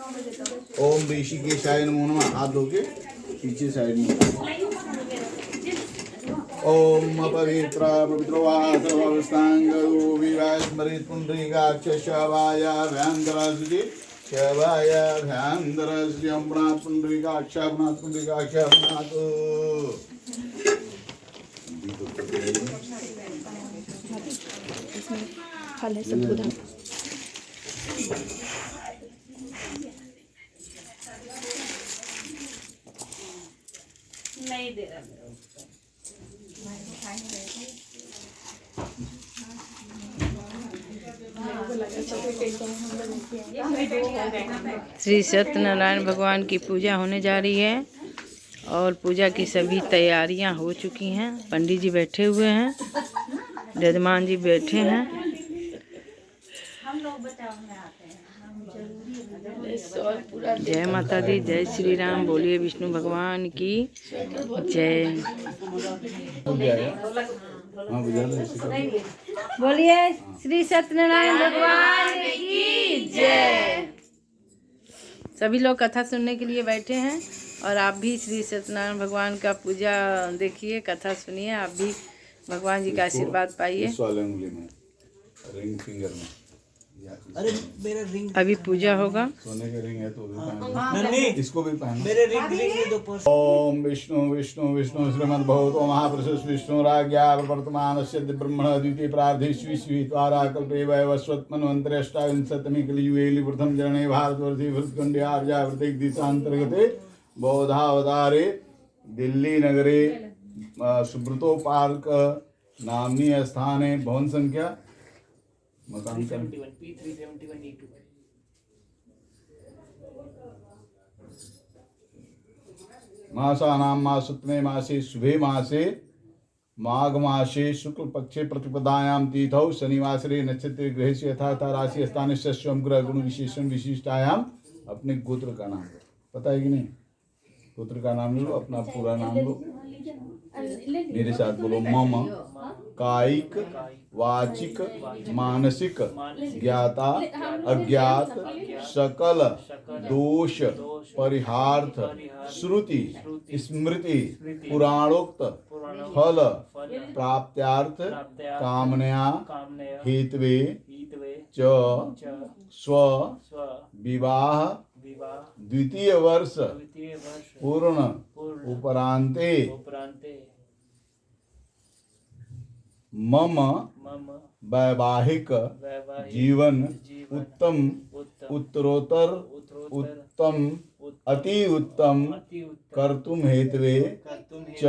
ओम ऋषिकेशाय नमो नमः। हाथ धो के पीछे साइड में। ओम पवित्र पवित्रो वा सर्वावस्थांगो विवाह स्मृत पुंडरीकाक्ष शवाय भ्यांतरस्ति शवाय भ्यांतरस्ति अम्बनाथ पुंडरीकाक्ष अम्बनाथ पुंडरीकाक्ष अम्बनाथ। फल है सब उधर। नहीं दे रहा श्री सत्यनारायण भगवान की पूजा होने जा रही है और पूजा की सभी तैयारियां हो चुकी हैं। पंडित जी बैठे हुए हैं, जजमान जी बैठे हैं। जय माता दी, जय श्री राम। बोलिए विष्णु भगवान की जय। बोलिए श्री सत्यनारायण भगवान की जय। सभी लोग कथा सुनने के लिए बैठे हैं और आप भी श्री सत्यनारायण भगवान का पूजा देखिए, कथा सुनिए, आप भी भगवान जी का आशीर्वाद पाइए। रिंग फिंगर में। अरे मेरा रिंग अभी पूजा होगा। सोने के रिंग है तो भी पहन, इसको भी पहन। मेरे रिंग दो। ओम विष्णु विष्णु विष्णु श्रीमद् भगवतो महापुरुष विष्णु राज्ञा वर्तमानस्य ब्रह्मण द्वितीय प्रार्थे स्वी द्वारा कल्पे वैवस्वत्मन्वन्तरे अष्टाविंशतमी कलियुगे प्रथम चरणे भारतवर्षे भरतखण्डे आर्यावर्ते दिशान्तर्गते बौद्धावतारे दिल्ली नगरे सुब्रतो पार्क नाम्नी स्थाने भवन संख्या मकान मासानां मासुत्मे मासे शुभे मासे माघ मासे शुक्ल पक्षे प्रतिपदायां तिथौ शनिवासरे नक्षत्र ग्रह से यथा राशि स्थान स्वयं ग्रह गुण विशेषण विशिष्टायाम। अपने गोत्र का नाम पता है कि नहीं? गोत्र का नाम लो, अपना पूरा नाम लो। मेरे साथ बोलो। मम कायिक वाचिक मानसिक ज्ञाता अज्ञात सकल दोष परिहार्थ श्रुति स्मृति पुराणोक्त फल प्राप्त्यार्थ कामनया हेतवे च स्व विवाह द्वितीय वर्ष पूर्ण उपरांते मम वैवाहिक जीवन उत्तम उत्तरोत्तर उत्तम अति उत्तम कर्तुम हेतवे च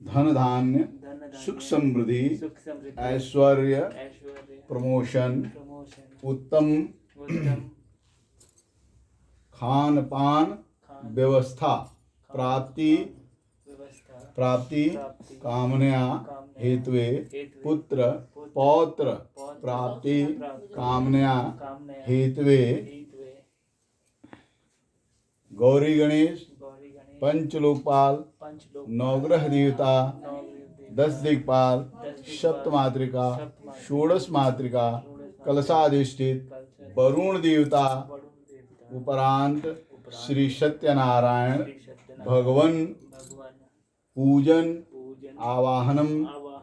धन धान्य सुख समृद्धि ऐश्वर्य प्रमोशन उत्तम खान पान व्यवस्था प्राप्ति कामनया हेतुवे पुत्र पौत्र प्राप्ति कामनया हेतुवे गौरी गणेश पंचलोकपाल नवग्रह देवता 10 दिक्पाल सप्तमातृका षोडश मातृका कलशाधिष्ठित वरुण देवता उपरांत श्री सत्यनारायण भगवन पूजन आवाहनम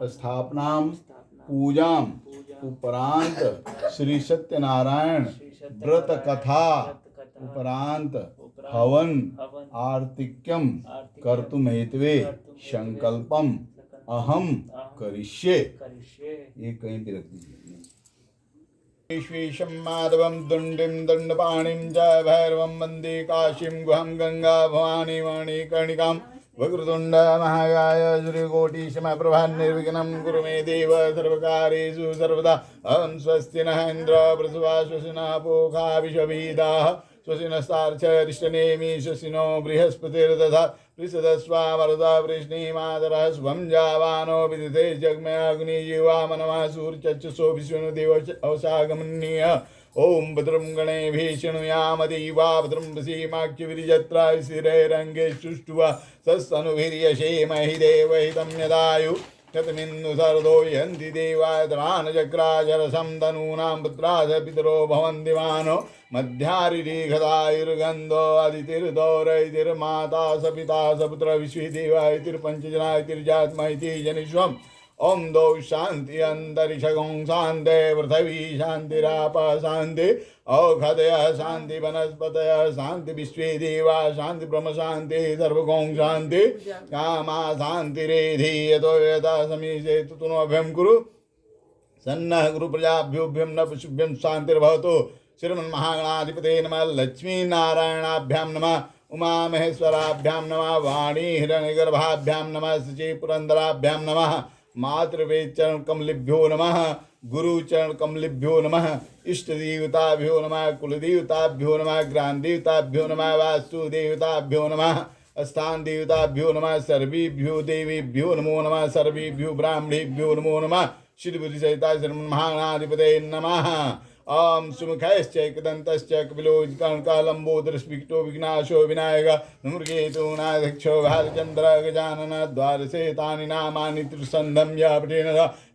स्थापनाम पूजाम उपरांत श्री सत्यनारायण व्रत कथा उपरांत हवन आर्तिक्यम कर्तुम हेतवे संकल्पम अहम करिष्ये। ये कहीं पे रख दीजिए। विश्वेशं माधवं दुंडिं दंडपाणिं जय भैरवं वंदे काशीं गुहं गंगा भवानी मणिकर्णिकां वक्रतुंड महाकाय सूर्यकोटि समप्रभा निर्विघ्नं कुरु मे देव सर्वकार्येषु सर्वदा। अहं स्वस्ति नः इन्द्र पृथिवा स्वस्तिनः पूषा विश्ववेदाः स्वस्तिनस्तार्क्ष्यरिष्टनेमि स्वस्तिनो बृहस्पतिर्दधातु पृषदस्वा वरदा वृष्णिमातरः स्वं जावानो विदिते जग्मयाग्निजीवा मनवा सूर्यचक्षुषो विष्णुदेव अवसागमनीय। ओम भद्रं गणेभिः शृणुयाम देवा भद्रं वसीमाख्यविर्यत्रा स्थिरैरङ्गे सुष्ठुवा सस्तनुभिर्यशेमहि देवहितं यदायु शतमिन्दु सरदो यन्ति देवाय धरानचक्राजरसं तनूनां पुत्रास पितरो भवन्ति मानो मध्यारिगधायुर्गन्धो अदितिर्दौरैतिर्माता स पिता स पुत्र विश्वे देवायतिर्पञ्चजना इतिर्जात्मा इति जनिष्वम् ओम दो शांति अंतरिक्षगों शांति पृथ्वी शांतिराप शांति औषधय शांति वनस्पतय शांति विश्वे देवा शांति ब्रह्म शांति सर्वगों शांति कामा शांति रेधि यतो यथा समीचे तुनो अभ्यम कुरु सन्नः गुरु प्रजाभ्योभ्यं न पशुभ्यं शांतिर्भवतु श्रीमन्महागणाधिपते नमः लक्ष्मी नारायणाभ्यां नमः उमा महेश्वराभ्यां नमः वाणी हिरण्यगर्भाभ्यां नमः शुचि पुरंदराभ्यां नमः मातृवेद चरण कमलिभ्यो नमः गुरु चरण कमलिभ्यो नमः इष्ट देवताभ्यो नमः कुलदेवताभ्यो नमः ग्राम देवताभ्यो नमः वास्तुदेवताभ्यो नमः स्थान देवताभ्यो नमः सर्वेभ्यो देवीभ्यो नमो नमः सर्वेभ्यो ब्राह्मणेभ्यो नमो नमः श्री बुद्धि सहिता श्रीमन्महागणाधिपते नमः ओम सुमुखश्च एकदन्तश्च कपिलो कर्णकालम्बोदरस्फिक्तो विघ्नाशो विनायक नमृगेतु नाध्यक्षो भालचन्द्र गजानन द्वादशे तानि नामानि त्रिसन्धं यः पठेन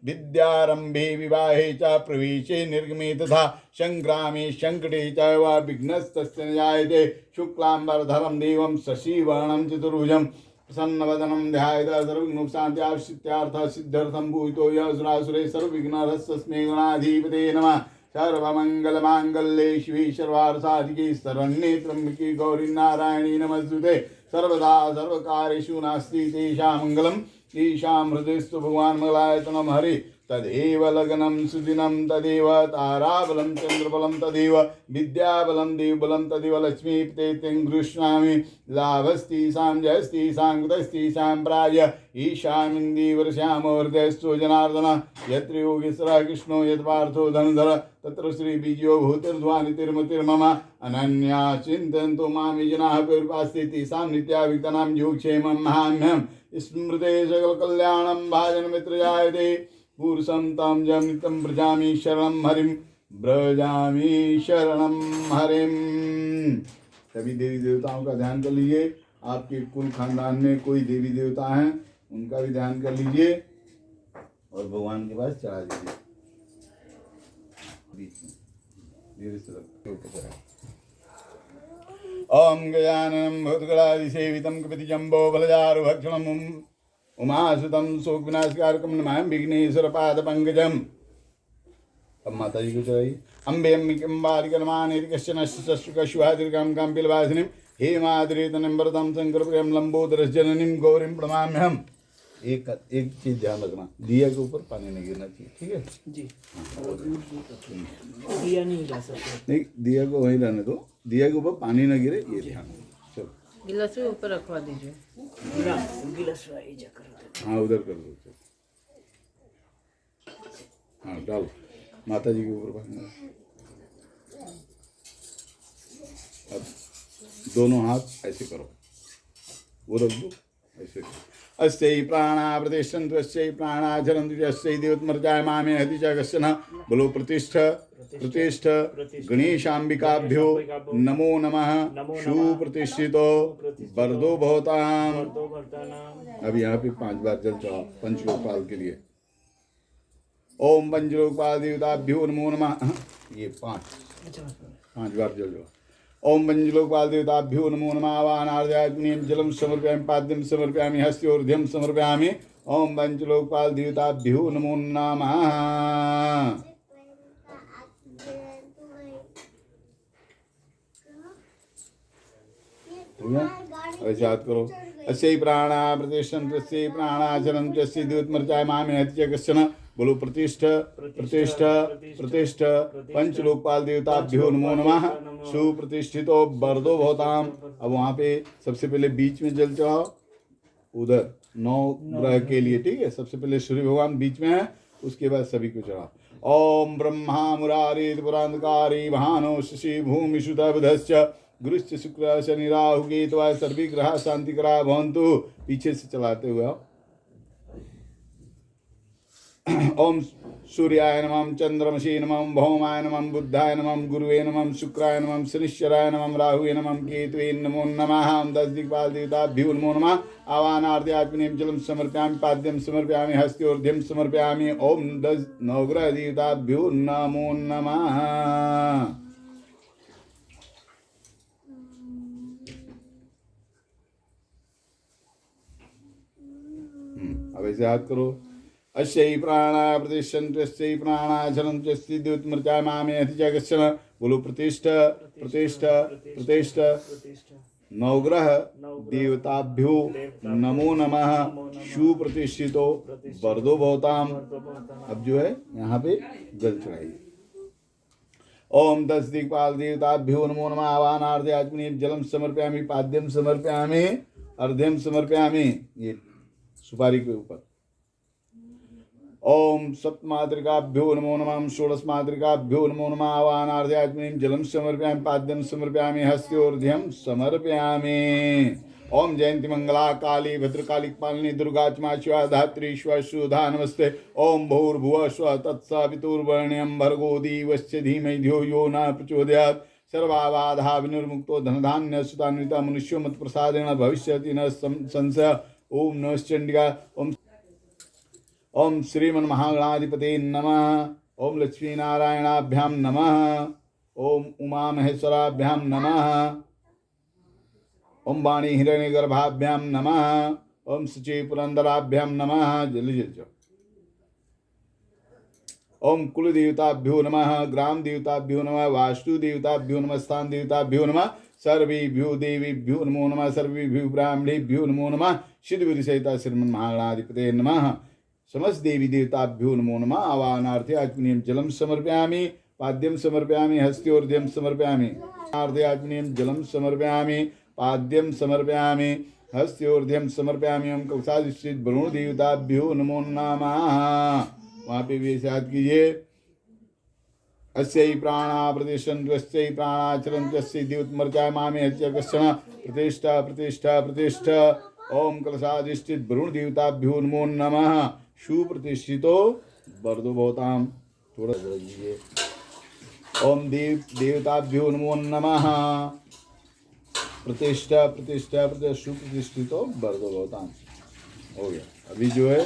विद्यारम्भे विवाहे च प्रवेशे निर्गमे तथा संग्रामे संकटे च वा विघ्नस्तस्य न जायते शुक्लाम्बरधरं देवं शशिवर्णं चतुर्भुजं प्रसन्नवदनं ध्यायेत् सर्वविघ्नोपशान्त्याश्रित्यार्थः सिद्ध्यर्थं भूतो यः सुरासुरे सर्वविघ्नहरस्तस्मै गणाधिपते नमः सर्वमंगलमांगल्ये शिवे सर्वार्थसाधिके शरण्ये त्र्यंबके गौरी नारायणी नमस्तुते सर्वदा सर्वकार्येषु नास्ति तेषां मंगलम् ईशां हृदयस्तु भगवान् मंगलायतनं हरि तदेव लग्नं सुदिनं तदेव ताराबलं चन्द्रबलं तदेव विद्याबलं देवबलं तदेव लक्ष्मीपते गृह्णामि लाभस्तीसां जयस्तीसां कुतस्तीसां प्राय ईशामिन्दीवर्ष्यामो हृदयस्तु जनार्दन यत्र योगेश्वरः कृष्णो यत् पार्थो धनुधर तत्र श्रीबीजो भूतिर्ध्वानितिर्मतिर्मम अनन्या चिन्तयन्तु मामि जनाः कृपास्ति तेषां नित्याभिक्तानां योगक्षेमं महाम्यं स्मृते सकलकल्याणं भाजन मित्रजायते पुरुषं तं जनितं व्रजामि शरणं हरिं व्रजामि शरणं हरिं। सभी देवी देवताओं का ध्यान कर लीजिए। आपके कुल खानदान में कोई देवी देवता हैं उनका भी ध्यान कर लीजिए और भगवान के पास चढ़ा दीजिए। बीच में धीरे से ओम गजाननं भूतगणाधिसेवितं कपितजम्बो बलजारुभक्षणम् उमासुतं शोकविनाशकारकं नमामि विघ्नेश्वरपादपङ्कजम्। अब माता जी को चढ़ाइए। अम्बे अम्बिकम्बारिकरमानेति कश्चन शश्रुकशुहादिर्गं काम्पिलवासिनीं हेमाद्रेतनम्बरतं शङ्करप्रियं लम्बोदरसजननीं गौरीं प्रणमाम्यहम्। एक चीज ध्यान रखना, दिया के ऊपर पानी नहीं गिरना चाहिए, ठीक है जी। दिया नहीं ला सकते, नहीं दिया को वहीं रहने दो, दिया के ऊपर पानी न गिरे ये ध्यान रखो। चलो गिलास भी ऊपर रखवा दीजिए। गिलास कर हाँ उधर कर दो। हाँ डालो माता जी के ऊपर पानी। अब दोनों हाथ ऐसे करो, वो रख दो ऐसे करो। अस्यै प्राणा प्रतिष्ठन्तु अस्यै प्राणा चरन्तु अस्यै देवतमर्जाय मामे हति च कश्चन बोलो प्रतिष्ठ प्रतिष्ठ गणेशाम्बिकाभ्यो नमो नमः सुप्रतिष्ठितो वरदो भवताम्। अब यहाँ पे 5 बार जल चढ़ाओ पंचलोकपाल के लिए। ओम पंचलोकपाल देवताभ्यो नमो नमः। ये 5 बार जल चढ़ाओ। ओम पंचलोकपाल देवताभ्यो नमो नमः। वाहनार्ध्याग्निं जलं समर्पयामि पाद्यं समर्पयामि हस्त्योर्ध्यं समर्पयामि। ओम पंचलोकपाल देवताभ्यो नमो नमः। ऐसे याद करो। अस्यै प्राणा प्रतिष्ठन्तु अस्यै प्राणा चरन्तु अस्यै देवतमर्चाय मामे हति च कश्चन बोलो प्रतिष्ठ प्रतिष्ठ प्रतिष्ठ पंचलोकपाल देवताभ्यो नमो नमः सुप्रतिष्ठितो वरदो भवताम्। अब वहाँ पे सबसे पहले बीच में जल चढ़ाओ, उधर 9 ग्रह के लिए, ठीक है। सबसे पहले सूर्य भगवान बीच में है, उसके बाद सभी को चढ़ाओ। ओम ब्रह्मा मुरारी पुरांधकारी भानो शशि भूमि सुता बुधश्च गुरुश्च शुक्र शनि राहु केतु सर्वे ग्रह शांति करा भवन्तु। पीछे से चलाते हुए आओ। ओम सूर्याय नमः चंद्रमसी नमः भौमाय नमः बुद्धाय नमः गुरुवे नमः शुक्राय नमः शनिश्चराय नमः राहुवे नमः केतवे नमो नमः। ओम 10 दिक्पाल देवताभ्यो नमो नमः। आवाहनार्थे आत्मनेम जलम समर्पयामि पाद्यम समर्पयामि हस्त्योर्ध्यम समर्पयामि। ओम 10 नवग्रह देवताभ्यो नमो नमः। अब ऐसे हाथ करो। अस्यै प्राणा प्रतिष्ठन्त्यस्यै प्राणा चलन्त्यस्यै द्योतमृत्या मामे अतिजगस्सन। बोलो प्रतिष्ठा प्रतिष्ठा प्रतिष्ठा। नवग्रह देवताभ्यो नमो नमः। सुप्रतिष्ठितो वरदो भवताम। अब जो है यहाँ पे जल चढ़ाइए। ओम 10 दिक्पाल देवताभ्यो नमो नमः। आवाहनार्थे आत्मनेम जलम समर्पयामि पाद्यम समर्पयामि अर्ध्यम समर्पयामि। ये सुपारी के ऊपर। ओम सप्तमातृकाभ्यो नमो नमः। षोडशमातृकाभ्यो नमो नमः। आवाहनार्थे आत्मनेम जलम समर्पयामि पाद्यम समर्पयामि हस्त्योर्ध्यम समर्पयामि। ओम जयंती मंगला काली भद्रकाली पालिनी दुर्गा च शिवा धात्री सुधा नमस्ते। ओम भूर्भुवः स्वः तत्सवितुर्वरेण्यं भर्गो देवस्य धीमहि धियो यो न प्रचोदयात्। सर्वाबाधा विनिर्मुक्तो धनधान्य सुतान्विता मनुष्यो मत प्रसादेन भविष्यति न संशय। ओम नमश्चंडिका। ओम श्रीमन महागणाधिपते नमः। ओम लक्ष्मी नारायणाभ्यां नमः। ओम उमा महेश्वराभ्यां नमः। ओम वाणी हिरण्यगर्भाभ्यां नमः। ओम शुचि पुरंदराभ्यां नमः। जल्दी जल्दी। ओम कुल देवताभ्यो नमः। ग्राम देवताभ्यो नमः। वास्तु देवताभ्यो नमः। स्थान देवताभ्यो नमः। सर्वेभ्यो देवीभ्यो नमो नमः। सर्वेभ्यो ब्राह्मणेभ्यो नमो नमः। सिद्ध विधि सहिता श्रीमन महागणाधिपते नमः। समस्त देवी देवताभ्यो नमो नमः। आवाहनार्थे आत्मनेम जलम समर्पयामि पाद्यम समर्पयामि हस्त्योर्ध्यम समर्पयामि। आवाहनार्थे आत्मनेम जलम समर्पयामि पाद्यम समर्पयामि हस्त्योर्ध्यम समर्पयामि। ओम कलशाधिष्ठित वरुण देवताभ्यो नमो नमः। वहाँ पे भी याद कीजिए। अस्यै प्राणा प्रतिष्ठन्त्यस्यै प्राणाचरन्त्यस्यै द्योतमर्त्या मामे हत्यकश्चन। प्रतिष्ठा प्रतिष्ठा प्रतिष्ठा। ओम कलशाधिष्ठित वरुण देवताभ्यो नमो नमः। सुप्रतिष्ठितो वरदो भवताम। थोड़ा दीजिए। ओम देवताभ्यो नमो नमः। प्रतिष्ठा प्रतिष्ठा प्रतिष्ठा सुप्रतिष्ठितो वरदो भवताम। हो गया। अभी जो है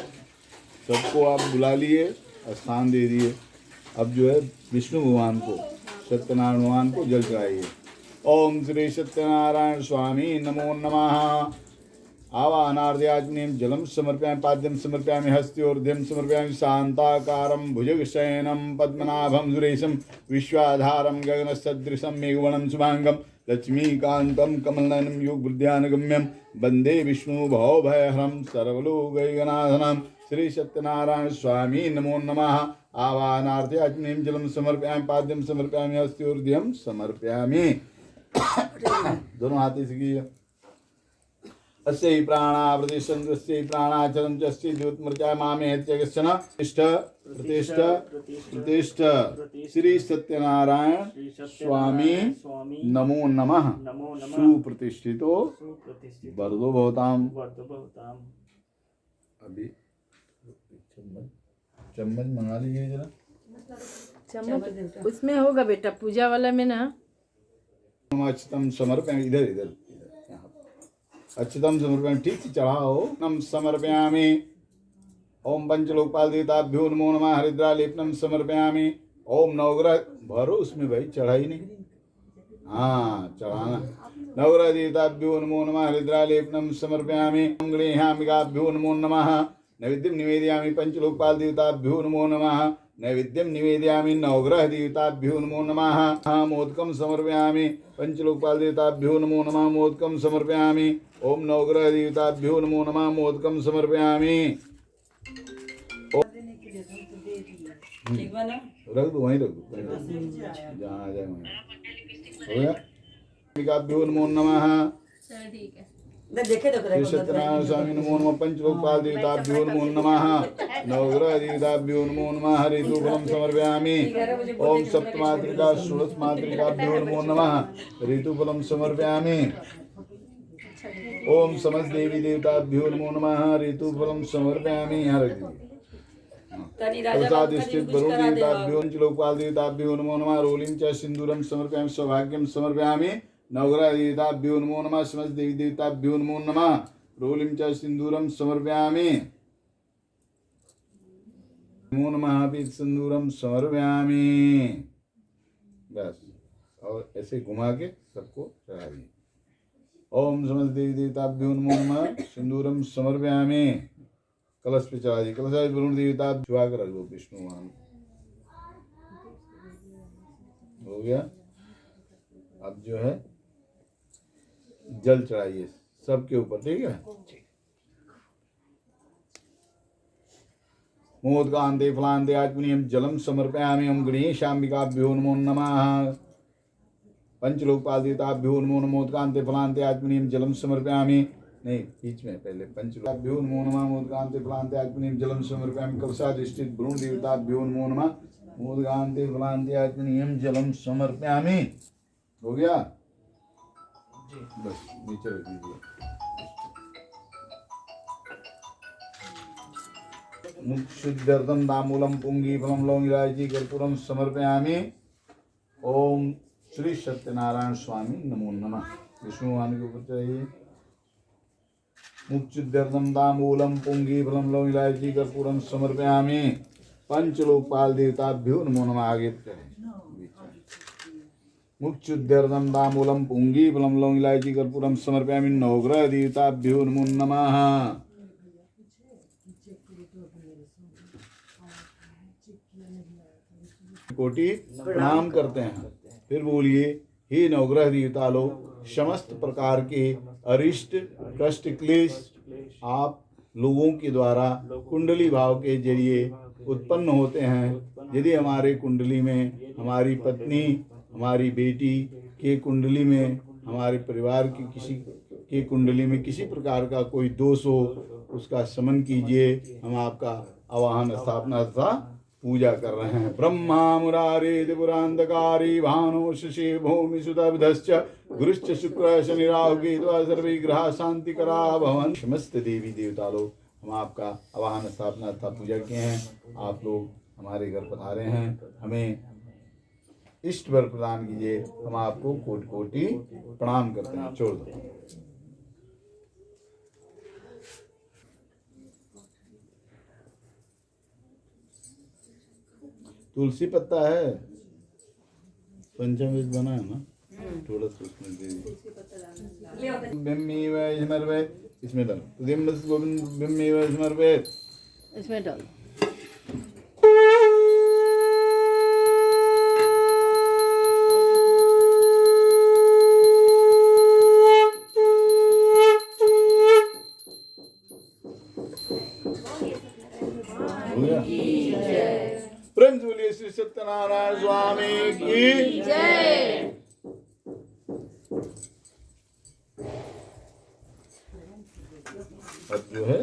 सबको आप बुला लिए, स्थान दे दिए। अब जो है विष्णु भगवान को, सत्यनारायण भगवान को जल चढ़ाइए। ओम श्री सत्यनारायण स्वामी नमो नमः। आवाहनार्थे आत्मनेम जलम समर्पयामि पाद्यम समर्पयामि हस्त्योर्ध्यम समर्पयामि। शांताकारं भुजगशयनं पद्मनाभं सुरेशं विश्वाधारं गगनसदृशं मेघवर्णं शुभांगं लक्ष्मीकान्तं कमलनयनं योगबुद्ध्यानुगम्यं वन्दे विष्णु भवभयहरं सर्वलोकैकनाथनं। श्री सत्यनारायण स्वामी नमो नमः। आवाहनार्थे आत्मनेम जलम समर्पयामि पाद्यम समर्पयामि हस्त्योर्ध्यम समर्पयामि। दोनों हाथों से कीजिए। अस्यै प्राणा प्रतिष्ठन्त्यस्यै प्राणाचरन्त्यस्यै द्योतमर्त्या मामे हत्यकश्चन। प्रतिष्ठा प्रतिष्ठा प्रतिष्ठा। श्री सत्यनारायण स्वामी नमो नमः। सुप्रतिष्ठितो वरदो भवताम। अभी चम्मच मंगा लीजिए जरा। चम्मच उसमें होगा बेटा, पूजा वाला में ना। अच्युतम समर्पयामि। इधर इधर अच्युतम समर्पयामि। ठीक से चढ़ाओ। नम समर्पयामि। ओम पंचलोकपाल देवताभ्यो नमो नमः। हरिद्रा लेपनम समर्पयामि। ओम नवग्रह भरो उसमें भाई, चढ़ाई नहीं। हाँ चढ़ाना। नवग्रह देवताभ्यो नमो नमः। हरिद्रा लेपनम समर्पयामि। मंगलेहाम्बिकाभ्यो नमो नमः। नैवेद्यं निवेदयामि। पंचलोकपाल देवताभ्यो नमो नमः। नैवेद्यं निवेदयामि। नवग्रह देवताभ्यो नमो नमः। मोदकं समर्पयामि। पंचलोकपाल देवताभ्यो नमो नमः। मोदकं समर्पयामि। ओम नवग्रह देवताभ्यो नमो नमः। मोदकं समर्पयामि। रख दो, वहीं रख दो, जहाँ आ जाए वहीं। हो गया। अंबिकाभ्यो नमो नमः। श्री सत्यनारायण स्वामी नमो नमः। पंचलोकपाल देवताभ्यो नमो नमः। नवग्रह देवताभ्यो नमो नमः। ऋतुफलं समर्पयामि। ओम सप्तमातृका षोडशमातृकाभ्यो नमो नमः। ऋतुफलं समर्पयामि। ओम समस्त देवी देवताभ्यो नमो नमः। ऋतुफलं समर्पयामि। यहाँ रख दीजिए। तनी राजा प्रसाद बाबू का स्थित दिन कुछ वरुण करा दे देवताभ्यो लोकपाल देवताभ्यो नमो नमः रोलिं च सिंदूरं समर्पयामि सौभाग्यं समर्पयामि नवग्रह देवताभ्यो नमो नमः समस्त देवी देवताभ्यो नमो नमः रोलिं च सिंदूरं समर्पयामि नमो नमः पीत सिंदूरं समर्पयामि। बस और ऐसे घुमा के सबको चढ़ा दिए। ओम समस्त देवी देवताभ्यो नमो नमः सिंदूरं समर्पयामि। कलश पे चढ़ा दिए। कलश वरुण देवता छुआ कर रख दो विष्णु भगवान हो गया। अब जो है जल चढ़ाइए सबके ऊपर, ठीक है। मोदकान्ते फलान्ते आत्मनीयं जलम समर्पयामि। ओम गणेशाम्बिकाभ्यो नमो नमः। पंचलोकपाल देवताभ्यो नमो नमः। मोदकान्ते फलान्ते आत्मनीयं जलम समर्पयामि। नहीं, बीच में पहले पंचलोकपाभ्यो नमो नमः। मोदकान्ते फलान्ते आत्मनीयं जलम समर्पयामि। कलशाधिष्ठित वरुण देवताभ्यो नमो नमः। मोदकान्ते फलान्ते आत्मनीयं जलम समर्पयामि। हो गया, बस नीचे रख दीजिए। मुक्षुद्यर्थं ताम्बूलं पुंगीफलं लौंगिलायची कर्पूरं समर्पयामि। ओम श्री सत्यनारायण स्वामी नमो नमः। विष्णु भगवान के ऊपर चाहिए। मुक्षुद्यर्थं ताम्बूलं पुंगीफलं लौंगिलायची कर्पूरं समर्पयामि। पंचलोकपाल देवताभ्यो नमो नमः। आगे चलें। मुक्षुद्यर्थं ताम्बूलं पुंगीफलं लौंगिलायची कर्पूरं समर्पयामि। नवग्रह देवताभ्यो नमो नमः। कोटि प्रणाम करते हैं। फिर बोलिए, हे नवग्रह देवता लोग, समस्त प्रकार के अरिष्ट कष्ट क्लेश आप लोगों के द्वारा कुंडली भाव के जरिए उत्पन्न होते हैं। यदि हमारे कुंडली में हमारी पत्नी, हमारी बेटी के कुंडली में, हमारे परिवार की किसी के कुंडली में किसी प्रकार का कोई दोष हो, उसका शमन कीजिए। हम आपका आवाहन स्थापना तथा पूजा कर रहे हैं। ब्रह्मा मुरारे त्रिपुरांधकारी भानो शशि भूमि सुतभश्च गुरुश्च शुक्र शनि राहु केतु सर्वे ग्रह शांति करा भवन। समस्त देवी देवता लोग, हम आपका आवाहन स्थापना तथा पूजा किए हैं। आप लोग हमारे घर पधारे हैं, हमें इष्ट वर प्रदान कीजिए। हम आपको कोटि कोटि प्रणाम करते हैं। छोड़ दो। तुलसी पत्ता है, पंचमवेद बना है ना, थोड़ा सा उसमें दे दीजिए। बिम्मीव स्मर्वेत्, इसमें डाल। दिम्बस गोविंद बिम्मीव स्मर्वेत्, इसमें डाल। प्रेम से बोलिए श्री सत्यनारायण स्वामी की जय। अब जो है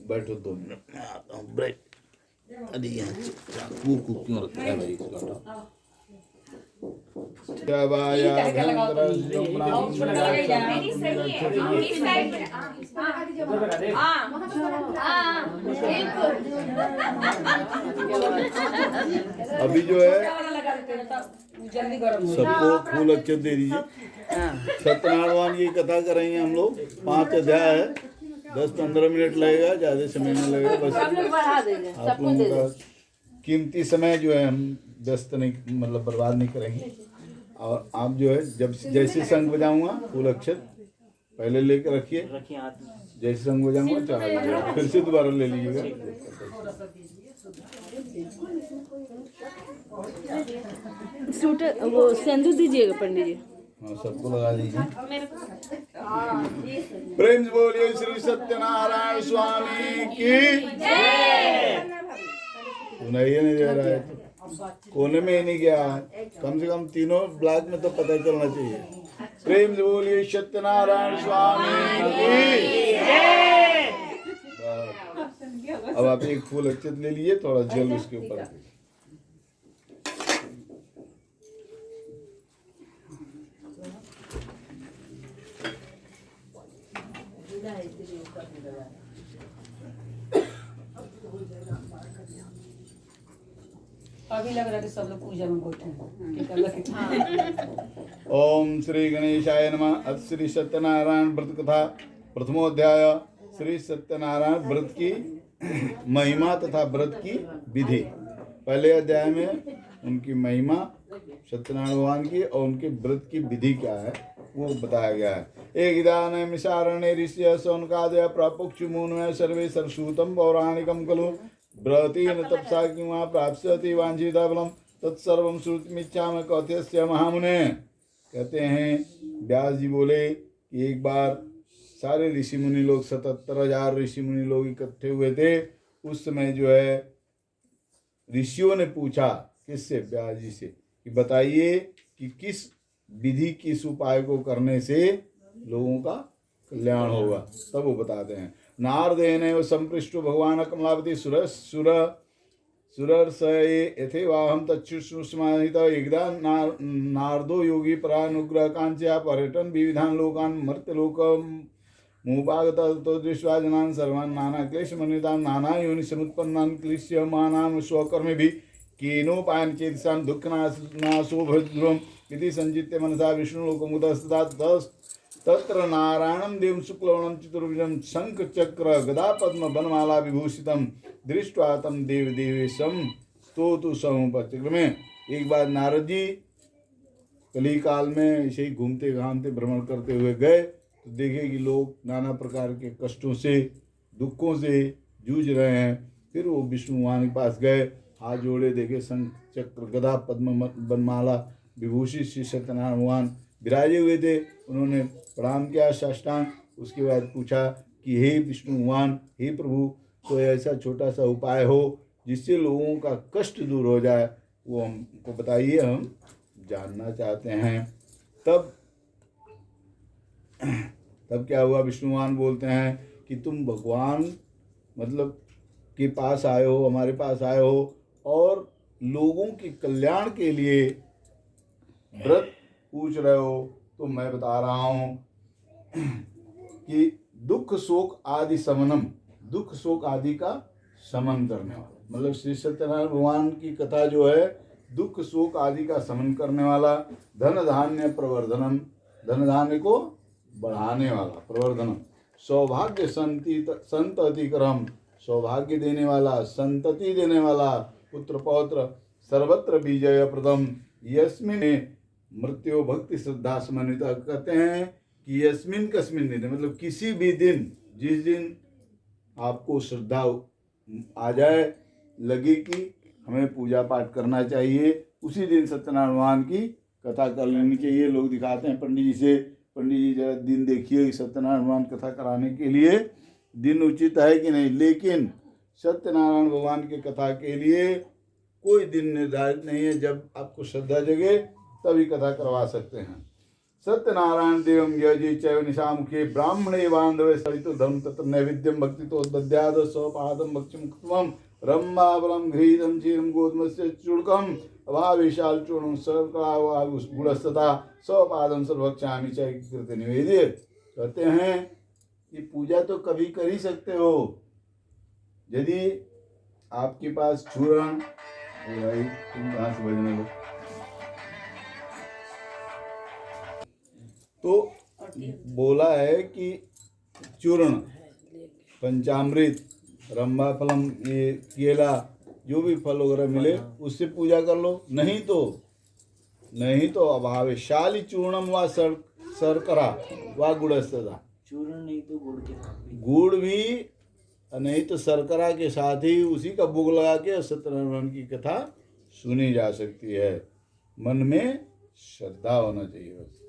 बैठो 2 मिनट, मैं आता हूँ ब्रेक। अरे यहाँ चाकू को क्यों रखा है भाई, इसको हटाओ। अभी जो है सबको फूल अक्षत दे दीजिए। सत्यनारायण भगवान की कथा करेंगे हम लोग। 5 अध्याय है, 10-15 मिनट लगेगा, ज्यादा समय नहीं लगेगा। बस आप लोगों का कीमती समय जो है हम व्यस्त नहीं, मतलब बर्बाद नहीं करेंगे। और आप जो है जब जैसे शंख बजाऊंगा फूल अक्षत पहले लेकर रखिए, जैसे शंख बजाऊंगा चढ़ा लीजिएगा, फिर से दोबारा ले लीजिएगा। सूट वो सिंदूर दीजिएगा पंडित जी। हाँ, सबको लगा दीजिए। प्रेम से बोलिए श्री सत्यनारायण स्वामी की जय। सुनाइए नहीं दे रहा है, कोने में ही नहीं गया है। कम से कम तीनों ब्लॉक में तो पता चलना चाहिए। प्रेम से बोलिए सत्यनारायण स्वामी की जय। अब आप एक फूल अक्षत ले लीजिए, थोड़ा जल उसके ऊपर। अभी लग रहा है कि सब लोग पूजा में बैठे हैं कि अल्लाह ओम श्री गणेशाय नमः। अथ श्री सत्यनारायण व्रत कथा प्रथमोध्याय। श्री सत्यनारायण व्रत की महिमा तथा व्रत की विधि। पहले अध्याय में उनकी महिमा सत्यनारायण भगवान की और उनके व्रत की विधि क्या है वो बताया गया है। एक दान मिशारण्य ऋषि सौनकादय प्रापुक्षुमून सर्वे सरसूतम पौराणिकम खलु व्रतेन तपसा किंवा प्राप्स्यति वांछिता फलम तत्सर्वं श्रुतिमिच्छामि कौत्यस्य महामुने। कहते हैं व्यास जी बोले कि एक बार सारे ऋषि मुनि लोग 77,000 ऋषि मुनि लोग इकट्ठे हुए थे। उस समय जो है ऋषियों ने पूछा किससे, व्यास जी से, कि बताइए कि किस विधि किस उपाय को करने से लोगों का कल्याण होगा। तब वो बताते हैं नारदेन संपृष्टो भगवान कमलापति सुरर्षये यथेवाहम तच्छुश्रूषमाहित एकदा नारदो योगी परानुग्रह कांच्या पर्यटन विविधान लोकान मर्त्यलोकम मुपागत तो दृष्ट्वा जनान् सर्वान् नाना क्लेशमनितान् नाना योनि समुत्पन्नान् क्लिश्यमानान् स्वकर्मेभिः केनोपायेन चेतसां दुःखनाशो भद्रम् इति संचित्य मनसा विष्णुलोकमुदस्तदा तत्र नारायणं देवं शुक्लवर्णं चतुर्भुजं शंख चक्र गदा पद्म बनमाला विभूषितं दृष्ट्वा तं देवदेवेशं स्तोतु समुपचक्रमे। एक बार नारद जी कली काल में ऐसे ही घूमते घामते भ्रमण करते हुए गए तो देखे कि लोग नाना प्रकार के कष्टों से दुखों से जूझ रहे हैं। फिर वो विष्णु भगवान के पास गए, हाथ जोड़े, देखे शंख चक्र गदा पद्म बनमाला विभूषित श्री सत्यनारायण भगवान विराजे हुए थे। उन्होंने प्रणाम किया साष्टांग। उसके बाद पूछा कि हे विष्णु भगवान, हे प्रभु, कोई ऐसा छोटा सा उपाय हो जिससे लोगों का कष्ट दूर हो जाए, वो हमको बताइए, हम जानना चाहते हैं। तब क्या हुआ, विष्णु भगवान बोलते हैं कि तुम भगवान मतलब के पास आए हो, हमारे पास आए हो और लोगों के कल्याण के लिए व्रत पूछ रहे हो। तो मैं बता रहा हूँ कि दुख शोक आदि शमनम, दुख शोक आदि का शमन करने वाला, मतलब श्री सत्यनारायण भगवान की कथा जो है दुख शोक आदि का शमन करने वाला, धन धान्य प्रवर्धनम, धन धान्य को बढ़ाने वाला, प्रवर्धनम, सौभाग्य संततिकरम, सौभाग्य देने वाला, संतति देने वाला, पुत्र पौत्र सर्वत्र विजय प्रदम, यस्मिन मृत्यु भक्ति श्रद्धा समन्वित। कहते हैं कि यस्मिन कस्मिन दिन, मतलब किसी भी दिन, जिस दिन आपको श्रद्धा आ जाए, लगे कि हमें पूजा पाठ करना चाहिए, उसी दिन सत्यनारायण भगवान की कथा कर लेनी चाहिए। लोग दिखाते हैं पंडित जी से, पंडित जी जरा दिन देखिए सत्यनारायण भगवान कथा कराने के लिए दिन उचित है कि नहीं। लेकिन सत्यनारायण भगवान की कथा के लिए कोई दिन निर्धारित नहीं है, जब आपको श्रद्धा जगे तभी कथा करवा सकते हैं। सत्यनारायण देवम यजि चैव निशामुखे ब्राह्मणे बांधवे सरितो धर्म तत्र नैवेद्यम भक्ति तो दद्याद स्वपादम भक्षम कृतम रम्भाबलम घृतम क्षीरम गोधमस्य चूर्णकम अभाविशाल चूर्णम सर्वका गुणस्तथा स्वपादम सर्वभक्षामि च कृत निवेद्य। कहते हैं कि पूजा तो कभी कर ही सकते हो यदि आपके पास चूर्ण, भाई तुम कहाँ से बजने लो, तो बोला है कि चूर्ण, पंचामृत, रंभा फलम, ये केला, जो भी फल वगैरह मिले उससे पूजा कर लो। नहीं तो अभावशाली चूर्णम व शर्करा व गुड़स्तदा, चूर्ण नहीं तो गुड़ के साथ भी, गुड़ भी नहीं तो शर्करा के साथ ही उसी का भोग लगा के सत्यनारायण की कथा सुनी जा सकती है। मन में श्रद्धा होना चाहिए बस।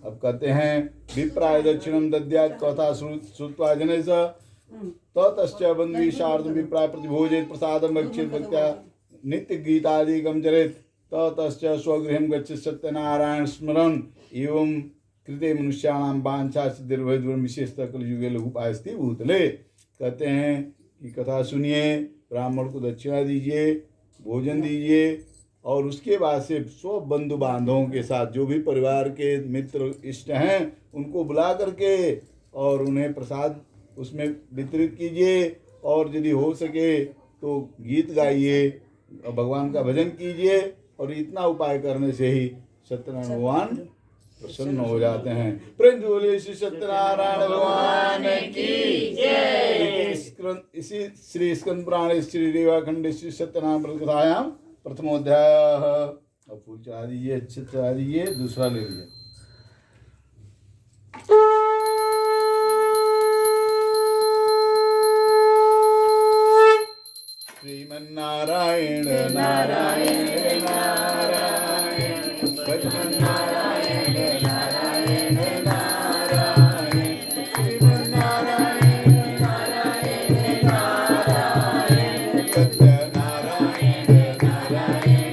अब कहते हैं विप्राय दक्षिणम दद्या कथा श्रुत्वा जनेश ततश्च बंदी शार्द विप्राय प्रतिभोजेत प्रसादम भक्षेत भक्त्या नित्य गीतादिकम चरेत ततश्च स्वगृहं गच्छेत सत्यनारायण स्मरण एवं कृते मनुष्याणां वांछा सिद्धिर्भय विशेषतः कलयुगे लघुपायस्ति भूतले। कहते हैं कि कथा सुनिए, ब्राह्मण को दक्षिणा दीजिए, भोजन दीजिए और उसके बाद से 100 बंधु बांधवों के साथ, जो भी परिवार के मित्र इष्ट हैं उनको बुला करके और उन्हें प्रसाद उसमें वितरित कीजिए और यदि हो सके तो गीत गाइए, भगवान का भजन कीजिए और इतना उपाय करने से ही सत्यनारायण भगवान प्रसन्न हो जाते हैं। प्रेम से बोलिए श्री सत्यनारायण भगवान की जय। इसी श्री स्कंद पुराण श्री रेवाखंड श्री सत्यनारायण व्रत कथायाम प्रथमोध्याय। अब फूल चढ़ा दीजिए, अच्छे चढ़ा दीजिए, दूसरा ले लीजिए। श्रीमन्नारायण नारायण नारायण श्रीमन्नारायण नारायण नारायण श्रीमन्नारायण नारायण नारायण सत्यनारायण नारायण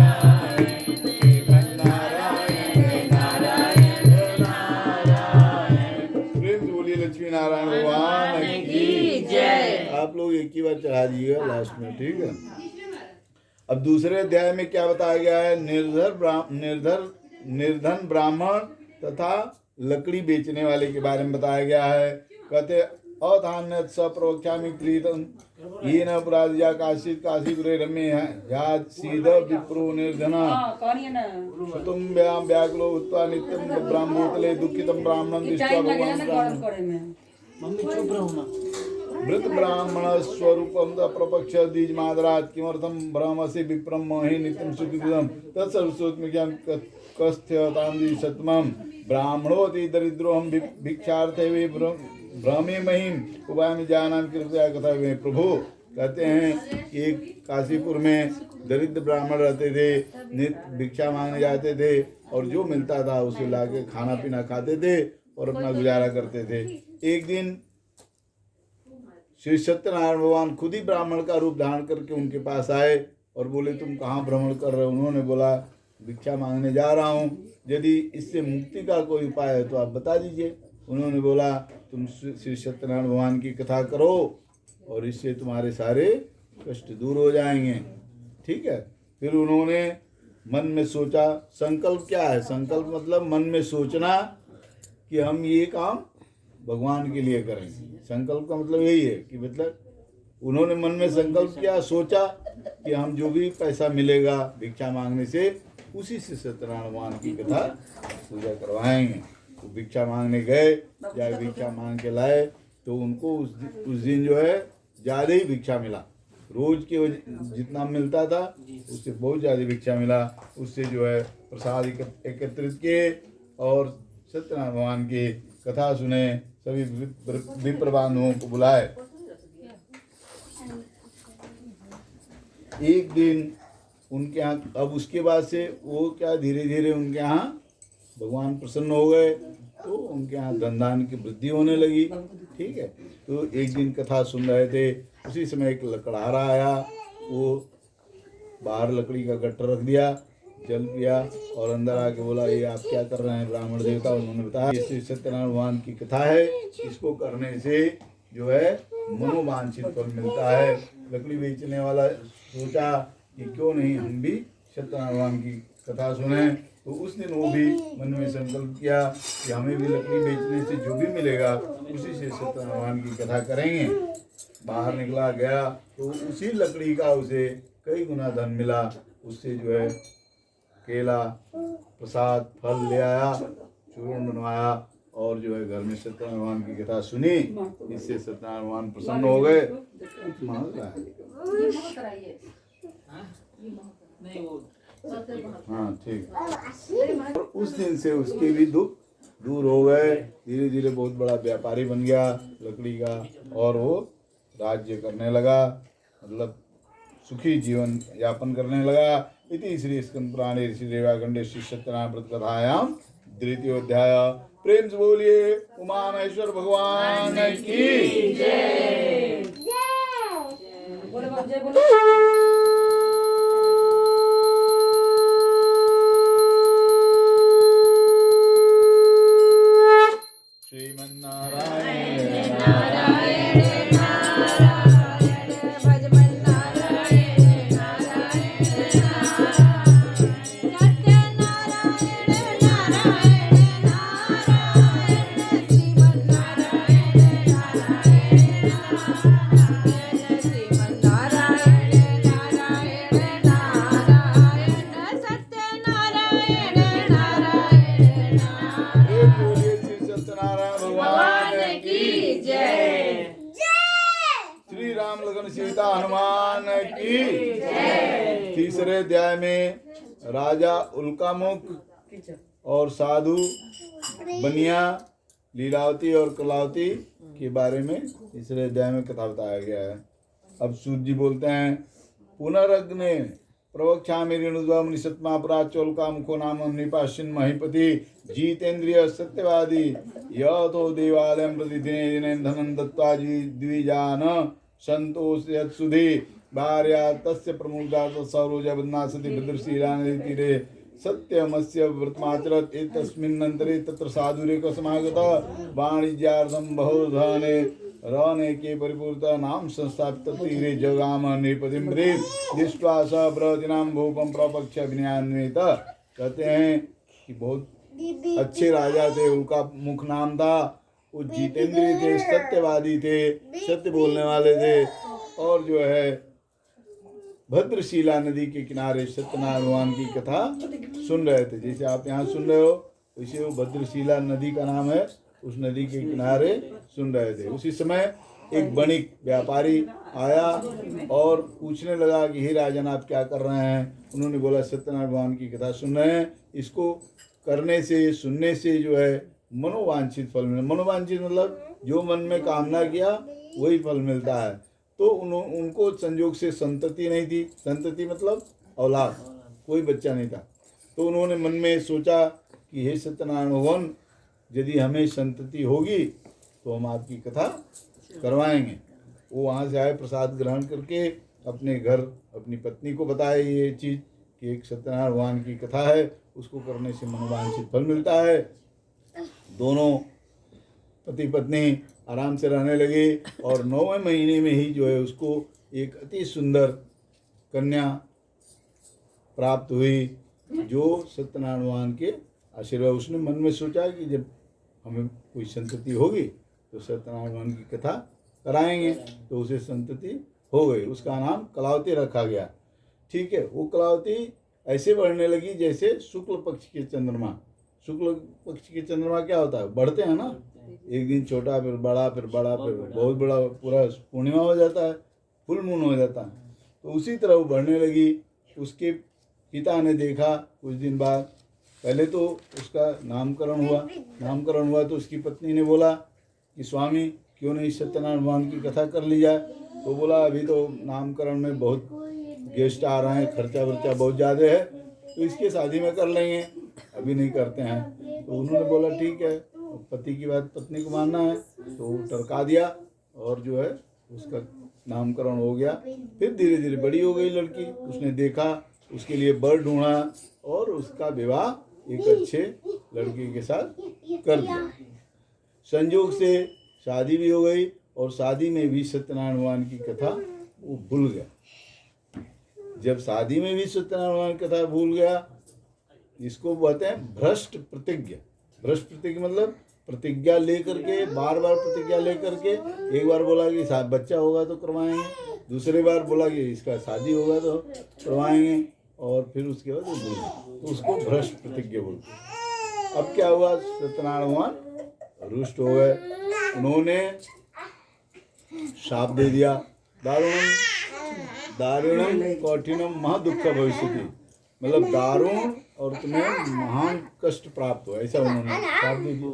नारायण श्रीमन्नारायण नारायण नारायण। प्रेम से बोलिए लक्ष्मी नारायण भगवान की जय। आप लोग एक ही बार चढ़ा दीजिएगा लास्ट में, ठीक है। अब दूसरे अध्याय में क्या बताया गया है? निर्धन ब्राह्मण तथा लकड़ी बेचने वाले के बारे में बताया गया है। कहते अधान्य स प्रवक्ष्यामि प्रीतम येन अपराधिया काशीपुरे रम्ये है या सीध विप्रो निर्धना शतुम व्याकुलो उत्वा नित्यम ब्राह्मणोतले दुखितम ब्राह्मणं दृष्ट्वा भगवान मम्मी चुप रहो ना। वृत ब्राह्मण स्वरूपम प्रपक्ष द्विज मादरात किमर्थम ब्रह्मसि विप्रम मोहि नित्यं सुखिदम तत्सर्वस्वत्मज्ञान कस्थ्यतांदि सतमम ब्राह्मणोति दरिद्रोहम भिक्षार्थे वे भ्रमे महिम उपाय में जानाम कृपया कथा में। प्रभु कहते हैं कि एक काशीपुर में दरिद्र ब्राह्मण रहते थे, नित्य भिक्षा मांगने जाते थे और जो मिलता था उसे लाके खाना पीना खाते थे और अपना गुजारा करते थे। एक दिन श्री सत्यनारायण भगवान खुद ही ब्राह्मण का रूप धारण करके उनके पास आए और बोले तुम कहाँ भ्रमण कर रहे हो? उन्होंने बोला भिक्षा मांगने जा रहा हूँ, यदि इससे मुक्ति का कोई उपाय है तो आप बता दीजिए। उन्होंने बोला तुम श्री सत्यनारायण भगवान की कथा करो और इससे तुम्हारे सारे कष्ट दूर हो जाएंगे, ठीक है। फिर उन्होंने मन में सोचा। संकल्प क्या है? संकल्प मतलब मन में सोचना कि हम ये काम भगवान के लिए करेंगे। संकल्प का मतलब यही है कि मतलब उन्होंने मन में संकल्प किया, सोचा कि हम जो भी पैसा मिलेगा भिक्षा मांगने से उसी से सत्यनारायण भगवान की कथा पूजा करवाएंगे। तो भिक्षा मांगने गए, या भिक्षा मांग के लाए तो उनको उस दिन जो है ज़्यादा ही भिक्षा मिला। रोज के जितना मिलता था उससे बहुत ज़्यादा भिक्षा मिला। उससे जो है प्रसाद एकत्रित किए और सत्यनारायण भगवान की कथा सुने। सभी विप्र बांधवों को बुलाए। एक दिन उनके यहाँ, अब उसके बाद से वो क्या धीरे धीरे उनके यहाँ भगवान प्रसन्न हो गए तो उनके यहाँ धन की वृद्धि होने लगी, ठीक है। तो एक दिन कथा सुन रहे थे, उसी समय एक लकड़हारा आया। वो बाहर लकड़ी का गट्टा रख दिया, जल पिया और अंदर आके बोला ये आप क्या कर रहे हैं ब्राह्मण देवता? उन्होंने बताया ये श्री सत्यनारायण भगवान की कथा है, इसको करने से जो है मनोवांछित फल मिलता है। लकड़ी बेचने वाला सोचा कि क्यों नहीं हम भी सत्यनारायण भगवान की कथा सुने। तो उस दिन वो भी मन में संकल्प किया कि हमें भी लकड़ी बेचने से जो भी मिलेगा उसी से सत्यनारायण भगवान की कथा करेंगे। बाहर निकला गया तो उसी लकड़ी का उसे कई गुना धन मिला। उससे जो है केला, प्रसाद, फल ले आया, चूर्ण बनवाया और जो है घर में सत्यनारायण भगवान की कथा सुनी। इससे सत्यनारायण भगवान प्रसन्न हो गए। हाँ ठीक। और उस दिन से उसके भी दुख दूर हो गए। धीरे धीरे बहुत बड़ा व्यापारी बन गया लकड़ी का और वो राज्य करने लगा, मतलब सुखी जीवन यापन करने लगा। इति श्री स्कंद पुराणे श्री रेवाखंडे श्री सत्यनारायण व्रत कथायाम द्वितीयोध्याय। प्रेम से बोलिए उमा महेश्वर भगवान की जय। बोलो बाबू जय बोलो। जय। श्री राम लखन सीता हनुमान की जय। तीसरे अध्याय में राजा उल्कामुख और साधु बनिया लीलावती और कलावती के बारे में तीसरे अध्याय में कथा बताया गया है। अब सूत जी बोलते हैं, पुनरग्ने प्रवक्षामि रेणुद्वम निसत्मा प्राचोल्का मुखो नाम निपाशिन महिपति जीतेन्द्रिय सत्यवादी यतो देवालयं प्रति दिने दिने धनं दत्त्वा द्विजान संतोषयत्सुधि भार्या तस्य प्रमुखा सौरोजा बदनासति भद्रशीला नदी तीरे सत्यमस्य व्रतमाचरत् एतस्मिन्नन्तरे तत्र साधुरेको समागतः वाणिज्यार्थं बहुधने रहने के परिपूर्ता नाम संस्थापित तीरे जगाम नृपतिम दृष्ट्वा स प्रवचनाम भूपम प्रपक्ष अभिन्यान्वित। कहते हैं कि बहुत अच्छे राजा थे, उनका मुख नाम था, वो जितेंद्रिय थे, सत्यवादी थे, सत्य बोलने वाले थे और जो है भद्रशीला नदी के किनारे सत्यनारायण भगवान की कथा सुन रहे थे। जैसे आप यहाँ सुन रहे हो वैसे वो भद्रशीला नदी का नाम है, उस नदी के किनारे सुन रहे थे। उसी समय एक वणिक व्यापारी आया और पूछने लगा कि हे राजन आप क्या कर रहे हैं। उन्होंने बोला सत्यनारायण भगवान की कथा सुन रहे हैं, इसको करने से सुनने से जो है मनोवांछित फल मिले। मनोवांछित मतलब जो मन में कामना किया वही फल मिलता है। तो उनको संयोग से संतति नहीं थी, संतति मतलब औलाद, कोई बच्चा नहीं था। तो उन्होंने मन में सोचा कि हे सत्यनारायण भगवान यदि हमें संतति होगी तो हम आपकी कथा करवाएंगे। वो वहाँ से आए, प्रसाद ग्रहण करके अपने घर अपनी पत्नी को बताए ये चीज़ कि एक सत्यनारायण भगवान की कथा है, उसको करने से मनोवांछित फल मिलता है। दोनों पति पत्नी आराम से रहने लगे और 9वें महीने में ही जो है उसको एक अति सुंदर कन्या प्राप्त हुई जो सत्यनारायण भगवान के आशीर्वाद। उसने मन में सोचा कि जब हमें कोई संतति होगी तो सत्यनारायण भगवान की कथा कराएंगे, तो उसे संतति हो गई। उसका नाम कलावती रखा गया। ठीक है, वो कलावती ऐसे बढ़ने लगी जैसे शुक्ल पक्ष के चंद्रमा। शुक्ल पक्ष के चंद्रमा क्या होता है, बढ़ते हैं ना, एक दिन छोटा फिर बड़ा फिर बड़ा फिर बहुत बड़ा, पूरा पूर्णिमा हो जाता है, फुल मून हो जाता है। तो उसी तरह वो बढ़ने लगी। उसके पिता ने देखा कुछ दिन बाद, पहले तो उसका नामकरण हुआ तो उसकी पत्नी ने बोला कि स्वामी क्यों नहीं सत्यनारायण भगवान की कथा कर ली जाए। तो बोला अभी तो नामकरण में बहुत गेस्ट आ रहे हैं, खर्चा वर्चा बहुत ज़्यादा है, तो इसके शादी में कर लेंगे, अभी नहीं करते हैं। तो उन्होंने बोला ठीक है, पति की बात पत्नी को मानना है, तो वो टरका दिया और जो है उसका नामकरण हो गया। फिर धीरे धीरे बड़ी हो गई लड़की, उसने देखा, उसके लिए वर ढूंढा और उसका विवाह एक अच्छे लड़के के साथ कर दिया। संयोग से शादी भी हो गई और शादी में भी सत्यनारायण भगवान की कथा वो भूल गया। जब शादी में भी सत्यनारायण भगवान की कथा भूल गया, इसको कहते हैं भ्रष्ट प्रतिज्ञा। भ्रष्ट प्रतिज्ञा मतलब प्रतिज्ञा लेकर के, बार बार प्रतिज्ञा लेकर के, एक बार बोला कि बच्चा होगा तो करवाएंगे, दूसरी बार बोला कि इसका शादी होगा तो करवाएंगे, और फिर उसके बाद वो भूल गए, तो उसको भ्रष्ट प्रतिज्ञा बोलते हैं। अब क्या हुआ, सत्यनारायण भगवान रुष्ट हो गए। उन्होंने शाप दे दिया, दारुणम कठिनम महादुख भविष्यति, मतलब दारुण और तुम्हें महान कष्ट प्राप्त हो, ऐसा उन्होंने शाप दे दिया।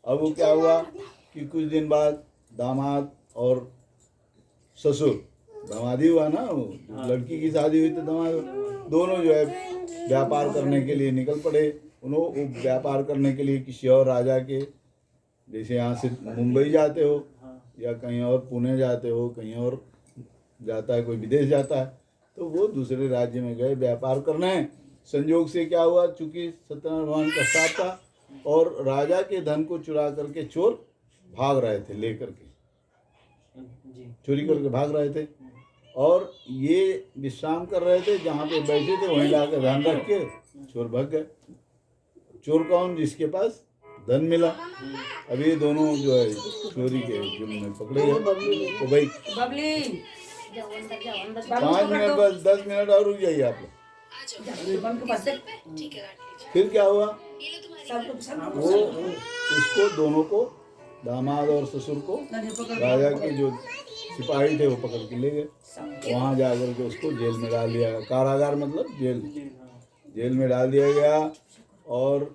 अब वो क्या हुआ कि कुछ दिन बाद दामाद और ससुर, दामादी हुआ ना, लड़की की शादी हुई तो दामाद, दोनों जो है व्यापार करने के लिए निकल पड़े। उन्होंने व्यापार करने के लिए किसी और राजा के, जैसे यहाँ से मुंबई जाते हो या कहीं और पुणे जाते हो, कहीं और जाता है, कोई विदेश जाता है, तो वो दूसरे राज्य में गए व्यापार करने। संयोग से क्या हुआ, चूंकि सत्यनारायण भगवान का साथ था और राजा के धन को चुरा करके चोर भाग रहे थे, लेकर के चोरी करके भाग रहे थे, और ये विश्राम कर रहे थे, जहाँ पे बैठे थे वहीं लाकर धन रख के चोर भाग गए। चोर कौन, जिसके पास धन मिला। अब ये दोनों जो है चोरी के जुर्म में पकड़े गए। तो भाई 5 मिनट बस, 10 मिनट और रुक जाइए आप लोग। फिर क्या हुआ, वो उसको दोनों को दामाद और ससुर को राजा के जो सिपाही थे वो पकड़ के ले गए। वहाँ जाकर के उसको जेल में डाल दिया गया। कारागार मतलब जेल, जेल में डाल दिया गया। और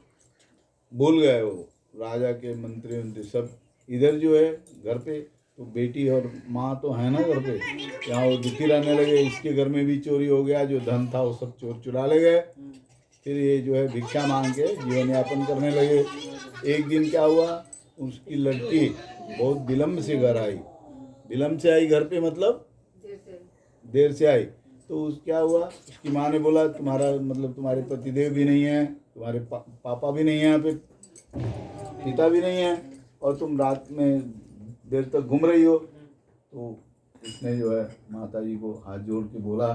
भूल गए वो राजा के मंत्री उनते सब। इधर जो है घर पे तो बेटी और माँ तो है ना घर पे, यहाँ वो दुखी रहने लगे। इसके घर में भी चोरी हो गया, जो धन था वो सब चोर चुरा ले गए। फिर ये जो है भिक्षा मांग के जीवन यापन करने लगे। एक दिन क्या हुआ, उसकी लड़की बहुत विलम्ब से घर आई। विलम्ब से आई घर पे मतलब देर से आई। तो क्या हुआ, उसकी माँ ने बोला तुम्हारा मतलब तुम्हारे पतिदेव भी नहीं है, तुम्हारे पापा भी नहीं है, यहाँ पे पिता भी नहीं है, और तुम रात में देर तक घूम रही हो। तो उसने जो है माता जी को हाथ जोड़ के बोला,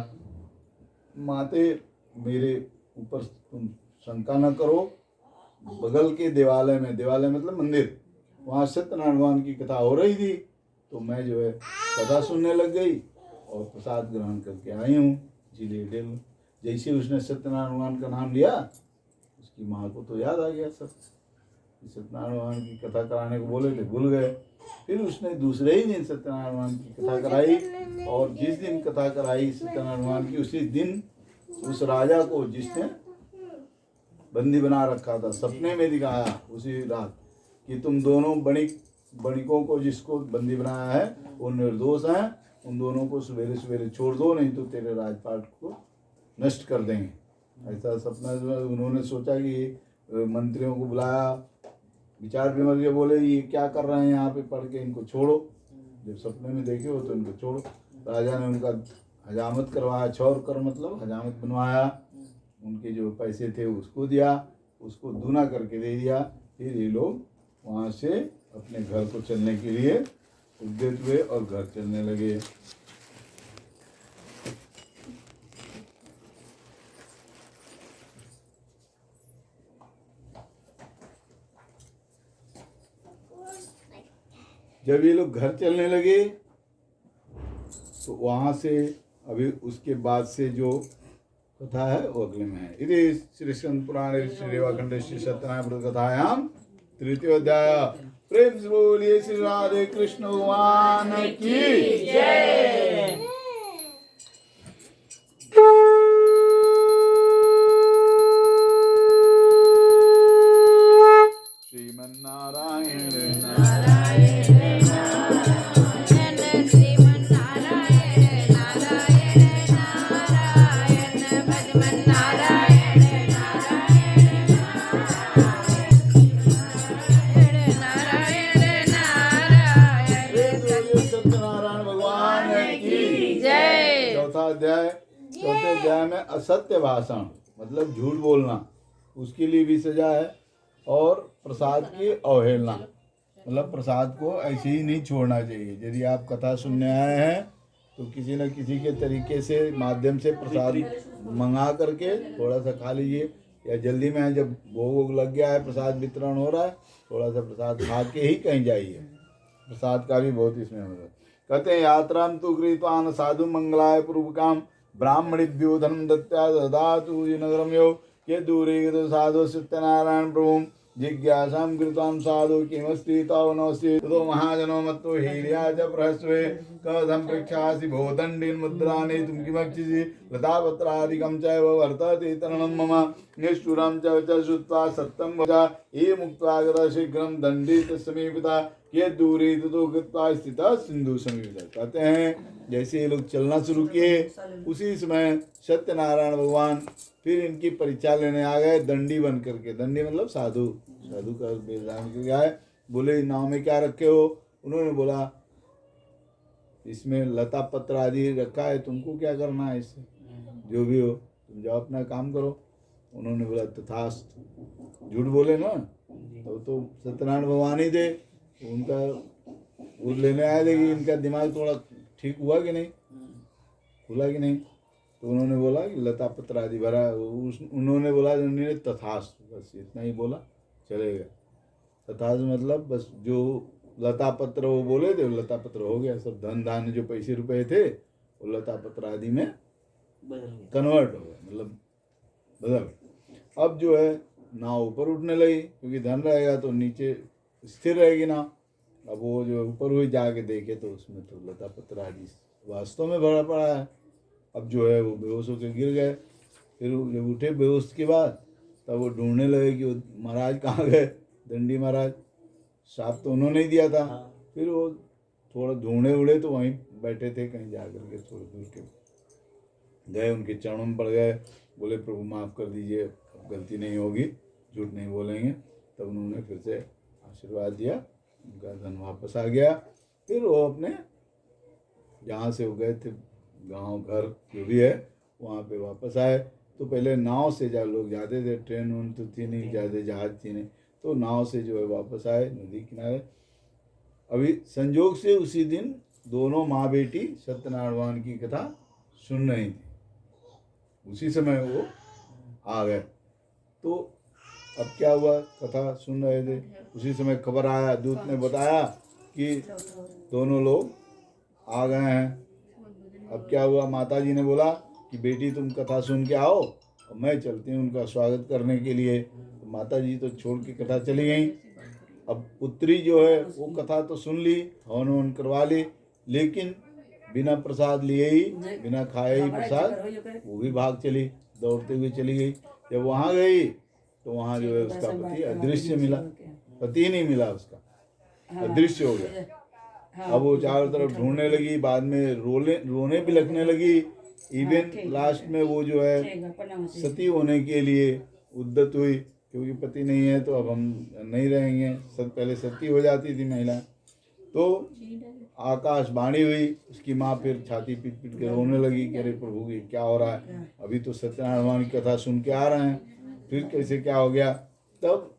माते मेरे ऊपर तुम शंका न करो। बगल के देवालय में, देवालय मतलब मंदिर, वहाँ सत्यनारायण भगवान की कथा हो रही थी। तो मैं जो है कथा सुनने लग गई और प्रसाद ग्रहण करके आई हूँ। जिले जैसे उसने सत्यनारायण भगवान का नाम लिया, उसकी माँ को तो याद आ गया सब। सत्यनारायण भगवान की कथा कराने को बोले थे, भूल गए। फिर उसने दूसरे ही दिन सत्यनारायण भगवान की कथा कराई, और जिस दिन कथा कराई सत्यनारायण भगवान की, उसी दिन उस राजा को जिसने बंदी बना रखा था, सपने में दिखाया उसी रात कि तुम दोनों बणिकों को जिसको बंदी बनाया है वो निर्दोष हैं, उन दोनों को सवेरे सवेरे छोड़ दो, नहीं तो तेरे राजपाट को नष्ट कर देंगे। ऐसा सपना उन्होंने सोचा कि मंत्रियों को बुलाया, विचार विमर्श के बोले ये क्या कर रहे हैं यहाँ पे पढ़ के, इनको छोड़ो। जब सपने में देखे हो तो इनको छोड़ो। राजा ने उनका हजामत करवाया, छौर कर मतलब हजामत बनवाया। उनके जो पैसे थे उसको दिया, उसको दूना करके दे दिया। फिर ये लोग वहाँ से अपने घर को चलने के लिए उद्यत हुए और घर चलने लगे। जब ये लोग घर चलने लगे तो वहाँ से अभी उसके बाद से जो कथा है वो अगले में है। इति श्री स्कंद पुराणे श्री रेवाखंडे श्री सत्यनारायण व्रत कथायाम तृतीय अध्याय। प्रेम से बोलिए श्री राधे कृष्ण भगवान की जय। श्रीमन्नारायण नारायण चौथे अध्याय में असत्य भाषण मतलब झूठ बोलना, उसके लिए भी सजा है। और प्रसाद की अवहेलना मतलब प्रसाद को ऐसे ही नहीं छोड़ना चाहिए। यदि आप कथा सुनने आए हैं तो किसी न किसी के तरीके से माध्यम से प्रसाद मंगा करके थोड़ा सा खा लीजिए, या जल्दी में जब भोग वोग लग गया है, प्रसाद वितरण हो रहा है, थोड़ा सा प्रसाद खा के ही कहीं जाइए। प्रसाद का भी बहुत इसमें हो रहा है। कहते हैं यात्रां तु कृतवान् साधु मंगलाय पूर्वकाम ब्राह्मणेभ्यो धनं दत्त्वा ददातु नगरं यो ये दूरे गतो साधु सत्यनारायण प्रभुं जिज्ञासां कृतां साधु किमस्ति तव नोऽस्ति ततो महाजनो मत्तो हीर्या च प्रहस्वे कथं पृच्छासि भो दण्डीन् मुद्राणि तुं किमक्षिसि लतापत्रादिकं चैव वर्तते तरणं मम निष्ठुरं च श्रुत्वा सत्यं वचा ये मुक्त्वा गतः शीघ्रं दण्डित समीपिता ये दूरी तो कृत्वा स्थिता सिंधु समीपिता। कहते हैं जैसे ये लोग चलना शुरू किए उसी समय सत्यनारायण भगवान फिर इनकी परीक्षा लेने आ गए, दंडी बन करके। दंडी मतलब साधु, साधु का वेदांत के आए। बोले नाव में क्या रखे हो? उन्होंने बोला इसमें लता पत्र आदि रखा है, तुमको क्या करना है इससे, जो भी हो तुम जाओ अपना काम करो। उन्होंने बोला तथास्तु। झूठ बोले ना, तो सत्यनारायण भगवान ही थे, उनका वो लेने आए थे कि इनका दिमाग थोड़ा ठीक हुआ कि नहीं, खुला कि नहीं। तो उन्होंने बोला कि लता पत्र आदि भरा। उन्होंने बोला उन्होंने तथास्तु, बस इतना ही बोला, चले गए। तथास्तु मतलब बस जो लता पत्र वो बोले थे, लता पत्र हो गया। सब धन धान्य जो पैसे रुपए थे वो लता पत्र आदि में कन्वर्ट हो गया, मतलब बदल। अब जो है नाव ऊपर उठने लगी, क्योंकि धन रहेगा तो नीचे स्थिर रहेगी नाव। अब वो जो ऊपर हुई जाके देखे तो उसमें तो लता पत्र आदि वास्तव में भरा पड़ा है। अब जो है वो बेहोश होकर गिर गए। फिर वो जब उठे बेहोश के बाद तब वो ढूंढने लगे कि वो महाराज कहाँ गए, दंडी महाराज। साफ तो उन्होंने ही दिया था। फिर वो थोड़ा ढूंढे उड़े तो वहीं बैठे थे, कहीं जा कर के थोड़ी दूर के गए, उनके चरणों में पड़ गए, बोले प्रभु माफ़ कर दीजिए, अब गलती नहीं होगी, झूठ नहीं बोलेंगे। तब उन्होंने फिर से आशीर्वाद दिया, उनका धन वापस आ गया। फिर वो अपने जहाँ से वो गए थे, गांव घर जो भी है, वहाँ पे वापस आए। तो पहले नाव से जब लोग जाते थे, ट्रेन उन तो थी नहीं, ज़्यादा जहाज थी नहीं, तो नाव से जो है वापस आए नदी किनारे। अभी संजोग से उसी दिन दोनों माँ बेटी सत्यनारायण भगवान की कथा सुन रही थी, उसी समय वो आ गए। तो अब क्या हुआ, कथा सुन रहे थे, उसी समय खबर आया, दूत ने बताया कि दोनों लोग आ गए हैं। अब क्या हुआ, माता जी ने बोला कि बेटी तुम कथा सुन के आओ और मैं चलती हूँ उनका स्वागत करने के लिए। तो माता जी तो छोड़ के कथा चली गई। अब पुत्री जो है वो कथा तो सुन ली, हवन ववन करवा ली, लेकिन बिना प्रसाद लिए ही, बिना खाए ही प्रसाद, वो भी भाग चली, दौड़ते हुए चली गई। जब वहाँ गई तो वहाँ जो है उसका पति अदृश्य मिला, पति ही नहीं मिला, उसका अदृश्य हो गया। अब वो चारों तरफ ढूंढने लगी, बाद में रोने बिलखने लगी। इवन लास्ट में वो जो है सती होने के लिए उद्यत हुई, क्योंकि पति नहीं है तो अब हम नहीं रहेंगे। पहले सती हो जाती थी महिला। तो आकाशवाणी हुई, उसकी माँ फिर छाती पीट पीट के रोने लगी कि अरे प्रभु ये क्या हो रहा है, अभी तो सत्यनारायण भगवान की कथा सुन के आ रहे हैं, फिर कैसे क्या हो गया। तब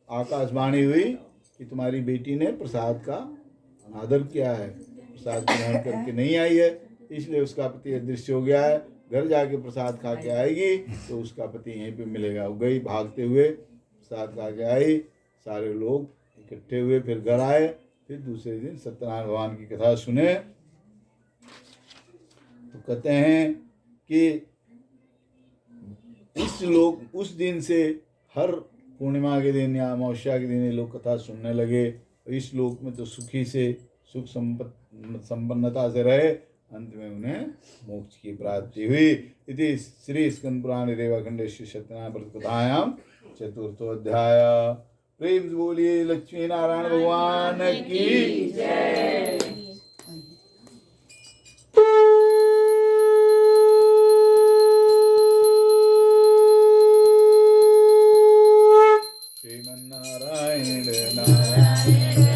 आकाशवाणी हुई कि तुम्हारी बेटी ने प्रसाद का अनादर किया है, प्रसाद ग्रहण करके नहीं आई है, इसलिए उसका पति अदृश्य हो गया है। घर जाके प्रसाद खा के आएगी तो उसका पति यहीं पे मिलेगा। वो गई भागते हुए, प्रसाद खा के आई, सारे लोग इकट्ठे हुए, फिर घर आए। फिर दूसरे दिन सत्यनारायण भगवान की कथा सुने तो कहते हैं कि उस दिन से हर पूर्णिमा के दिन या अमावस्या के दिन ये लोग कथा सुनने लगे। इस लोक में तो सुखी से सुख संपन्नता से रहे, अंत में उन्हें मोक्ष की प्राप्ति हुई। इति श्री स्कंद पुराण रेवाखंडे श्री सत्यनारायण व्रत कथायाम चतुर्थोध्याय। प्रेम से बोलिए लक्ष्मी नारायण भगवान की जय। श्रीमन्नारायण नारायण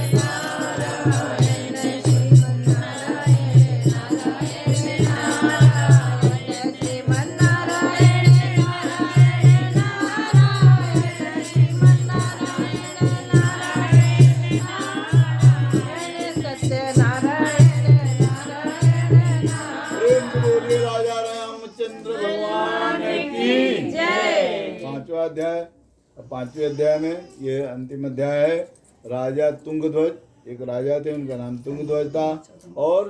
अध्याय। अब 5वें अध्याय में ये अंतिम अध्याय है। राजा तुंगध्वज, एक राजा थे, उनका नाम तुंगध्वज था, और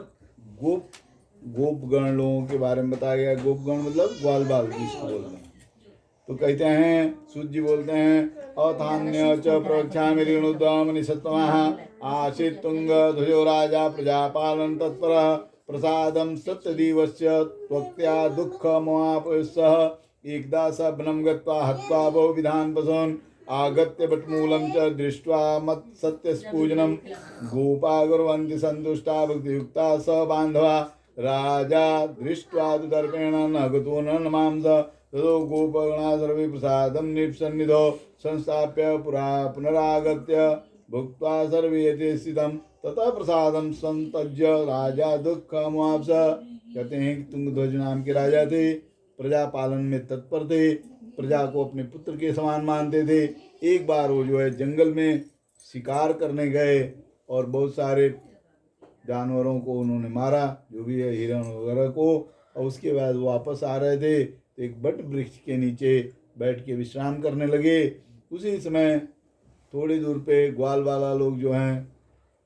गोपगण लोगों के बारे में बताया गया। गोपगण मतलब ग्वाल बाल जिसको बोलते हैं। तो कहते हैं, सूत जी बोलते हैं, अथान्य च प्रवक्ष्यामि ऋणुद्वामनि सत्तमः आसीत् तुंगध्वजो राजा प्रजापालन तत्परः प्रसादं सत्यदीवस्य त्वक्त्या दुःखमवापयसः एकदा स वनं गत्वा हत्वा बहुविधान् पशून् आगत्य भट्मूलं च दृष्ट्वा मत्सत्यपूजनं गोपा कुर्वन्ति सन्तुष्टा भक्तियुक्ता स बान्धवा राजा दृष्ट्वा तु दर्पेण न गतो न नमांस ततो गोपगणा सर्वे प्रसादं निप्सन्निधौ संस्थाप्य पुनरागत्य भुक्त्वा सर्वे यते स्थितं ततः प्रसादं संत्यज्य राजा दुःखमवाप्स। कहते हैं कि तुंगध्वज नाम के राजा थे, प्रजा पालन में तत्पर थे, प्रजा को अपने पुत्र के समान मानते थे। एक बार वो जो है जंगल में शिकार करने गए और बहुत सारे जानवरों को उन्होंने मारा, जो भी है हिरण वगैरह को, और उसके बाद वो वापस आ रहे थे तो एक बट वृक्ष के नीचे बैठ के विश्राम करने लगे। उसी समय थोड़ी दूर पे ग्वाल वाला लोग जो हैं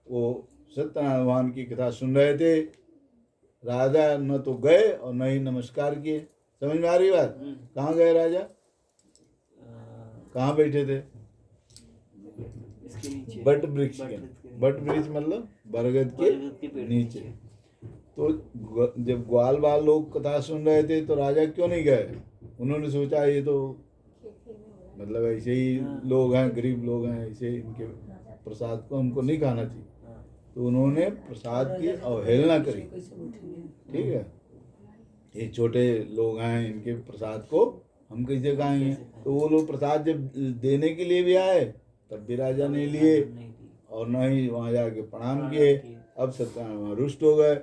वो सत्यनारायण भगवान की कथा सुन रहे थे। राजा न तो गए और न ही नमस्कार किए। समझ में आ रही बात? कहाँ गए राजा? कहाँ बैठे थे? इसके नीचे बट वृक्ष के। बट वृक्ष मतलब बरगद के बरगद के पेड़ नीचे। तो जब ग्वाल बाल लोग कथा सुन रहे थे तो राजा क्यों नहीं गए? उन्होंने सोचा ये तो मतलब ऐसे ही लोग हैं, गरीब लोग हैं, ऐसे इनके प्रसाद को हमको नहीं खाना चाहिए। तो उन्होंने प्रसाद की अवहेलना करी। ठीक है, ये छोटे लोग हैं, इनके प्रसाद को हम कैसे खाएंगे? तो वो लोग प्रसाद जब देने के लिए भी आए तब भी राजा नहीं लिए और न ही वहाँ जाके प्रणाम किए। अब सत्यनारायण रुष्ट हो गए।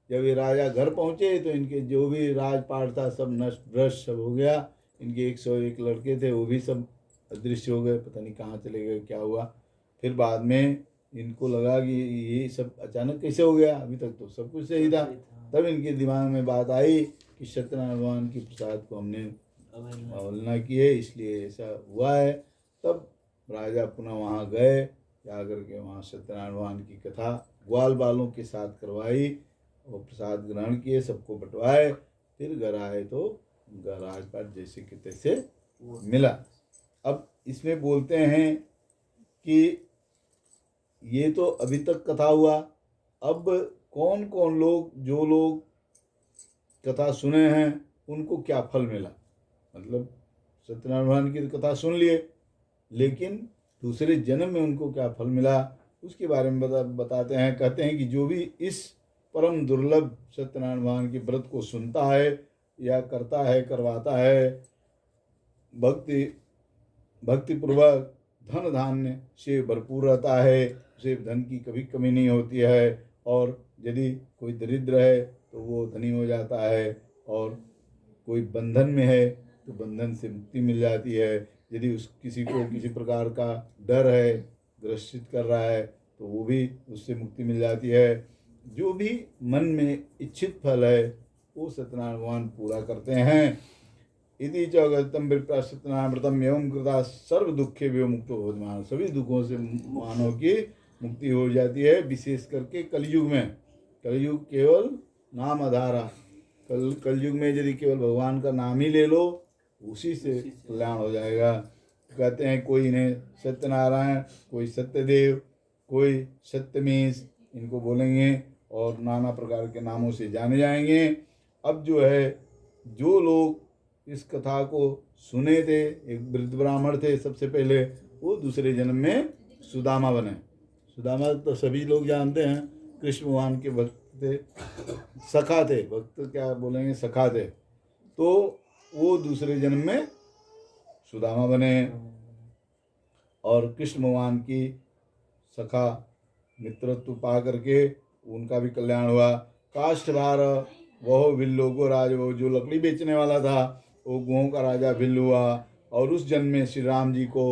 जब ये राजा घर पहुँचे तो इनके जो भी राजपाट था सब नष्ट भ्रष्ट सब हो गया। इनके 101 लड़के थे वो भी सब अदृश्य हो गए, पता नहीं कहाँ चले गए, क्या हुआ। फिर बाद में इनको लगा कि ये सब अचानक कैसे हो गया, अभी तक तो सब कुछ सही था। तब इनके दिमाग में बात आई कि सत्यनारायण भगवान की प्रसाद को हमने अवहेलना की है, इसलिए ऐसा हुआ है। तब राजा पुनः वहाँ गए, जाकर के वहाँ सत्यनारायण भगवान की कथा ग्वाल बालों के साथ करवाई और प्रसाद ग्रहण किए, सबको बंटवाए। फिर घर आए तो उनका राजपाट जैसे कि तैसे मिला। अब इसमें बोलते हैं कि ये तो अभी तक कथा हुआ। अब कौन कौन लोग, जो लोग कथा सुने हैं उनको क्या फल मिला? मतलब सत्यनारायण भगवान की कथा सुन लिए, लेकिन दूसरे जन्म में उनको क्या फल मिला उसके बारे में बताते हैं। कहते हैं कि जो भी इस परम दुर्लभ सत्यनारायण भगवान के व्रत को सुनता है या करता है, करवाता है, भक्तिपूर्वक धन धान्य से भरपूर रहता है, उसे धन की कभी कमी नहीं होती है। और यदि कोई दरिद्र है तो वो धनी हो जाता है, और कोई बंधन में है तो बंधन से मुक्ति मिल जाती है। यदि किसी को किसी प्रकार का डर है, ग्रसित कर रहा है, तो वो भी उससे मुक्ति मिल जाती है। जो भी मन में इच्छित फल है वो सत्यनारायण भगवान पूरा करते हैं। इति च अगस्त्यम विप्रा सत्यनारायण व्रतम एवं कृता सर्व दुखे विमुक्तो भवति। सभी दुखों से मानव की मुक्ति हो जाती है, विशेष करके कलयुग में। कलयुग केवल नाम आधारा। कलयुग में यदि केवल भगवान का नाम ही ले लो, उसी से कल्याण हो जाएगा। कहते हैं कोई इन्हें सत्यनारायण, कोई सत्यदेव, कोई सत्यमीश, इनको बोलेंगे और नाना प्रकार के नामों से जाने जाएंगे। अब जो है, जो लोग इस कथा को सुने थे, एक वृद्ध ब्राह्मण थे सबसे पहले, वो दूसरे जन्म में सुदामा बने। सुदामा तो सभी लोग जानते हैं, कृष्ण भगवान के भक्त थे, सखा थे, भक्त क्या बोलेंगे, सखा थे। तो वो दूसरे जन्म में सुदामा बने और कृष्ण भगवान की सखा मित्रत्व पा करके उनका भी कल्याण हुआ। काष्ठभार वह भिल्लो गो राज, वो जो लकड़ी बेचने वाला था वो गोहों का राजा भिल्ल हुआ। और उस जन्म में श्री राम जी को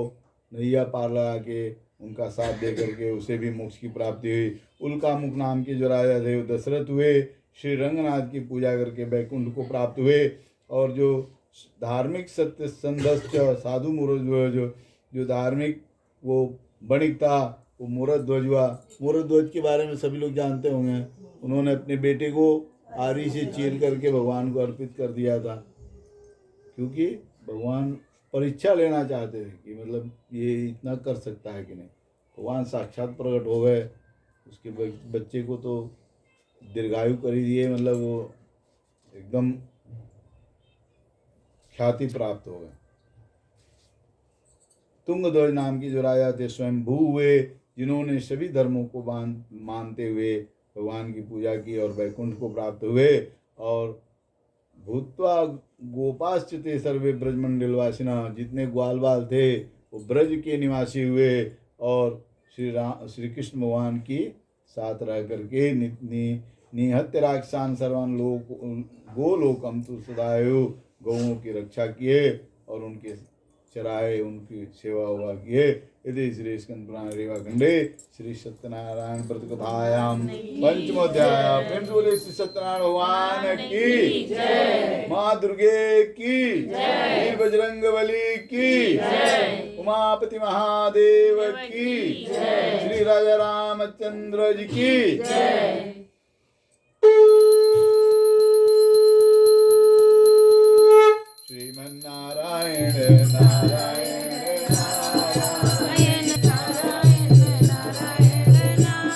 नैया पार लगा के उनका साथ दे करके उसे भी मोक्ष की प्राप्ति हुई। उल्कामुख नाम के जो राजा थे वो दशरथ हुए, श्री रंगनाथ की पूजा करके बैकुंठ को प्राप्त हुए। और जो धार्मिक सत्य संधस्त साधु मूरध्वज, जो धार्मिक वो वणिक था, वो मूरध्वज हुआ। मूरध्वज के बारे में सभी लोग जानते होंगे। उन्होंने अपने बेटे को आरी से चीर करके भगवान को अर्पित कर दिया था, क्योंकि भगवान परीक्षा लेना चाहते थे कि मतलब ये इतना कर सकता है कि नहीं। भगवान साक्षात प्रकट हो गए, उसके बच्चे को तो दीर्घायु कर ही दिए, मतलब वो एकदम ख्याति प्राप्त हो गए। तुंगध्वज नाम के जो राजा थे स्वयं भू हुए, जिन्होंने सभी धर्मों को मानते हुए भगवान की पूजा की और वैकुंठ को प्राप्त हुए। और भूत्वा गोपाश्चिते सर्वे ब्रजमंडलवासिना, जितने ग्वाल बाल थे वो ब्रज के निवासी हुए और श्री कृष्ण भगवान की साथ रह करके निहत्य राक्षसान सर्वान लोक गोलोकम तु सदायु, गौओं की रक्षा किए और उनके चराए, उनकी सेवा हुआ किए। यदि श्री स्कंद पुराण रेवाखंडे श्री सत्यनारायण व्रत कथायाम पंचमोध्याय। प्रेम से बोले श्री सत्यनारायण भगवान की जय, माँ दुर्गे की जय, बजरंग बली की जय, उमापति महादेव की जय, श्री राजा रामचंद्र जी की जय। श्रीमन्नारायण नारायण नारायण नारायण नारायण नारायण।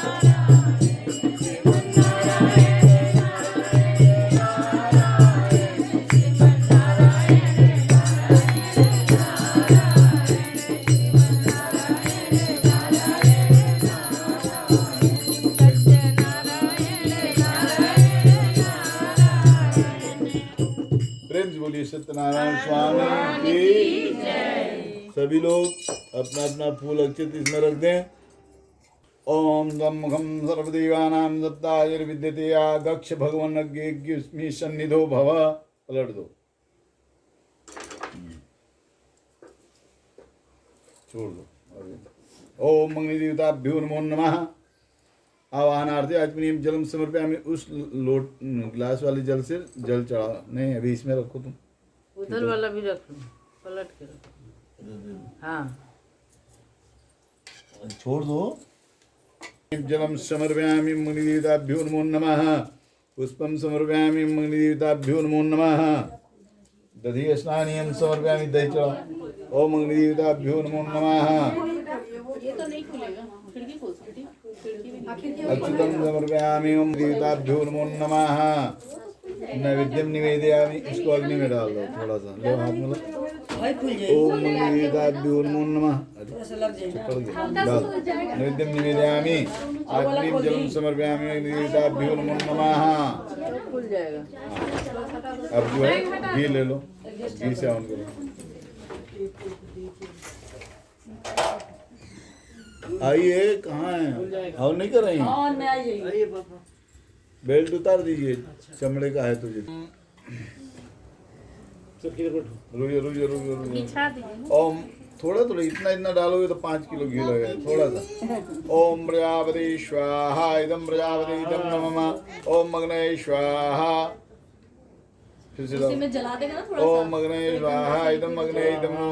बोलिए सत्यनारायण स्वामी की। सभी लोग अपना अपना फूल अक्षत इसमें रख दें। ओम मुखम सर्वदेवानां सप्तायुर्विद्यते गक्ष भगवन अज्ञेऽस्मि सन्निधो भव। पलट दो, छोड़ दो। ओम मंगलदेवताभ्यो नमो नमः। आवाहनार्थे अग्निम जलम समर्पयामि। उस लोट ग्लास वाले जल से जल चढ़ा, नहीं अभी इसमें रखो तुम। उधर वाला भी रख लो, पलट के रखो। हाँ, छोड़ दो। जलम समर्पयामि मंगलदेवताभ्यो नमो नमः। पुष्पम समर्पयामि मंगलदेवताभ्यो नमो नमः। दधि स्नानियम समर्पयामि, दही चढ़ाओ। ओम मंगलदेवताभ्यो नमो नमः। ये तो नहीं खुलेगा, खिड़की खोल सकती, खिड़की अच्युतं समर्पयामि ओम देवताभ्यो नमो नमः। नैवेद्यम निवेदयामि। इसको अग्नि में डाल दो थोड़ा सा, लो हाथ में लो। ओम देवताभ्यो नमो नमः। चिपक गया, डाल। नैवेद्यम निवेदयामि अग्निम जलम समर्पयामि देवताभ्यो नमो नमः। खुल जाएगा। अब जो है घी ले लो, घी से ऑन करो। आइए, कहाँ है? और नहीं कर रही हैं? ऑन में आ जाइए। अरे बाबा बेल्ट उतार दीजिए, चमड़े का है तुझे। रुकिए। बिछा दीजिए। ओम थोड़ा इतना डालोगे तो 5 किलो घी लगेगा, थोड़ा सा। ओम प्रजापति स्वाहा इदम प्रजापति इदम नमः। ओम अग्नये स्वाहा। फिर से में जला देगा ना थोड़ा सा। ओम अग्नये स्वाहा इदम अग्नये इदम नमः।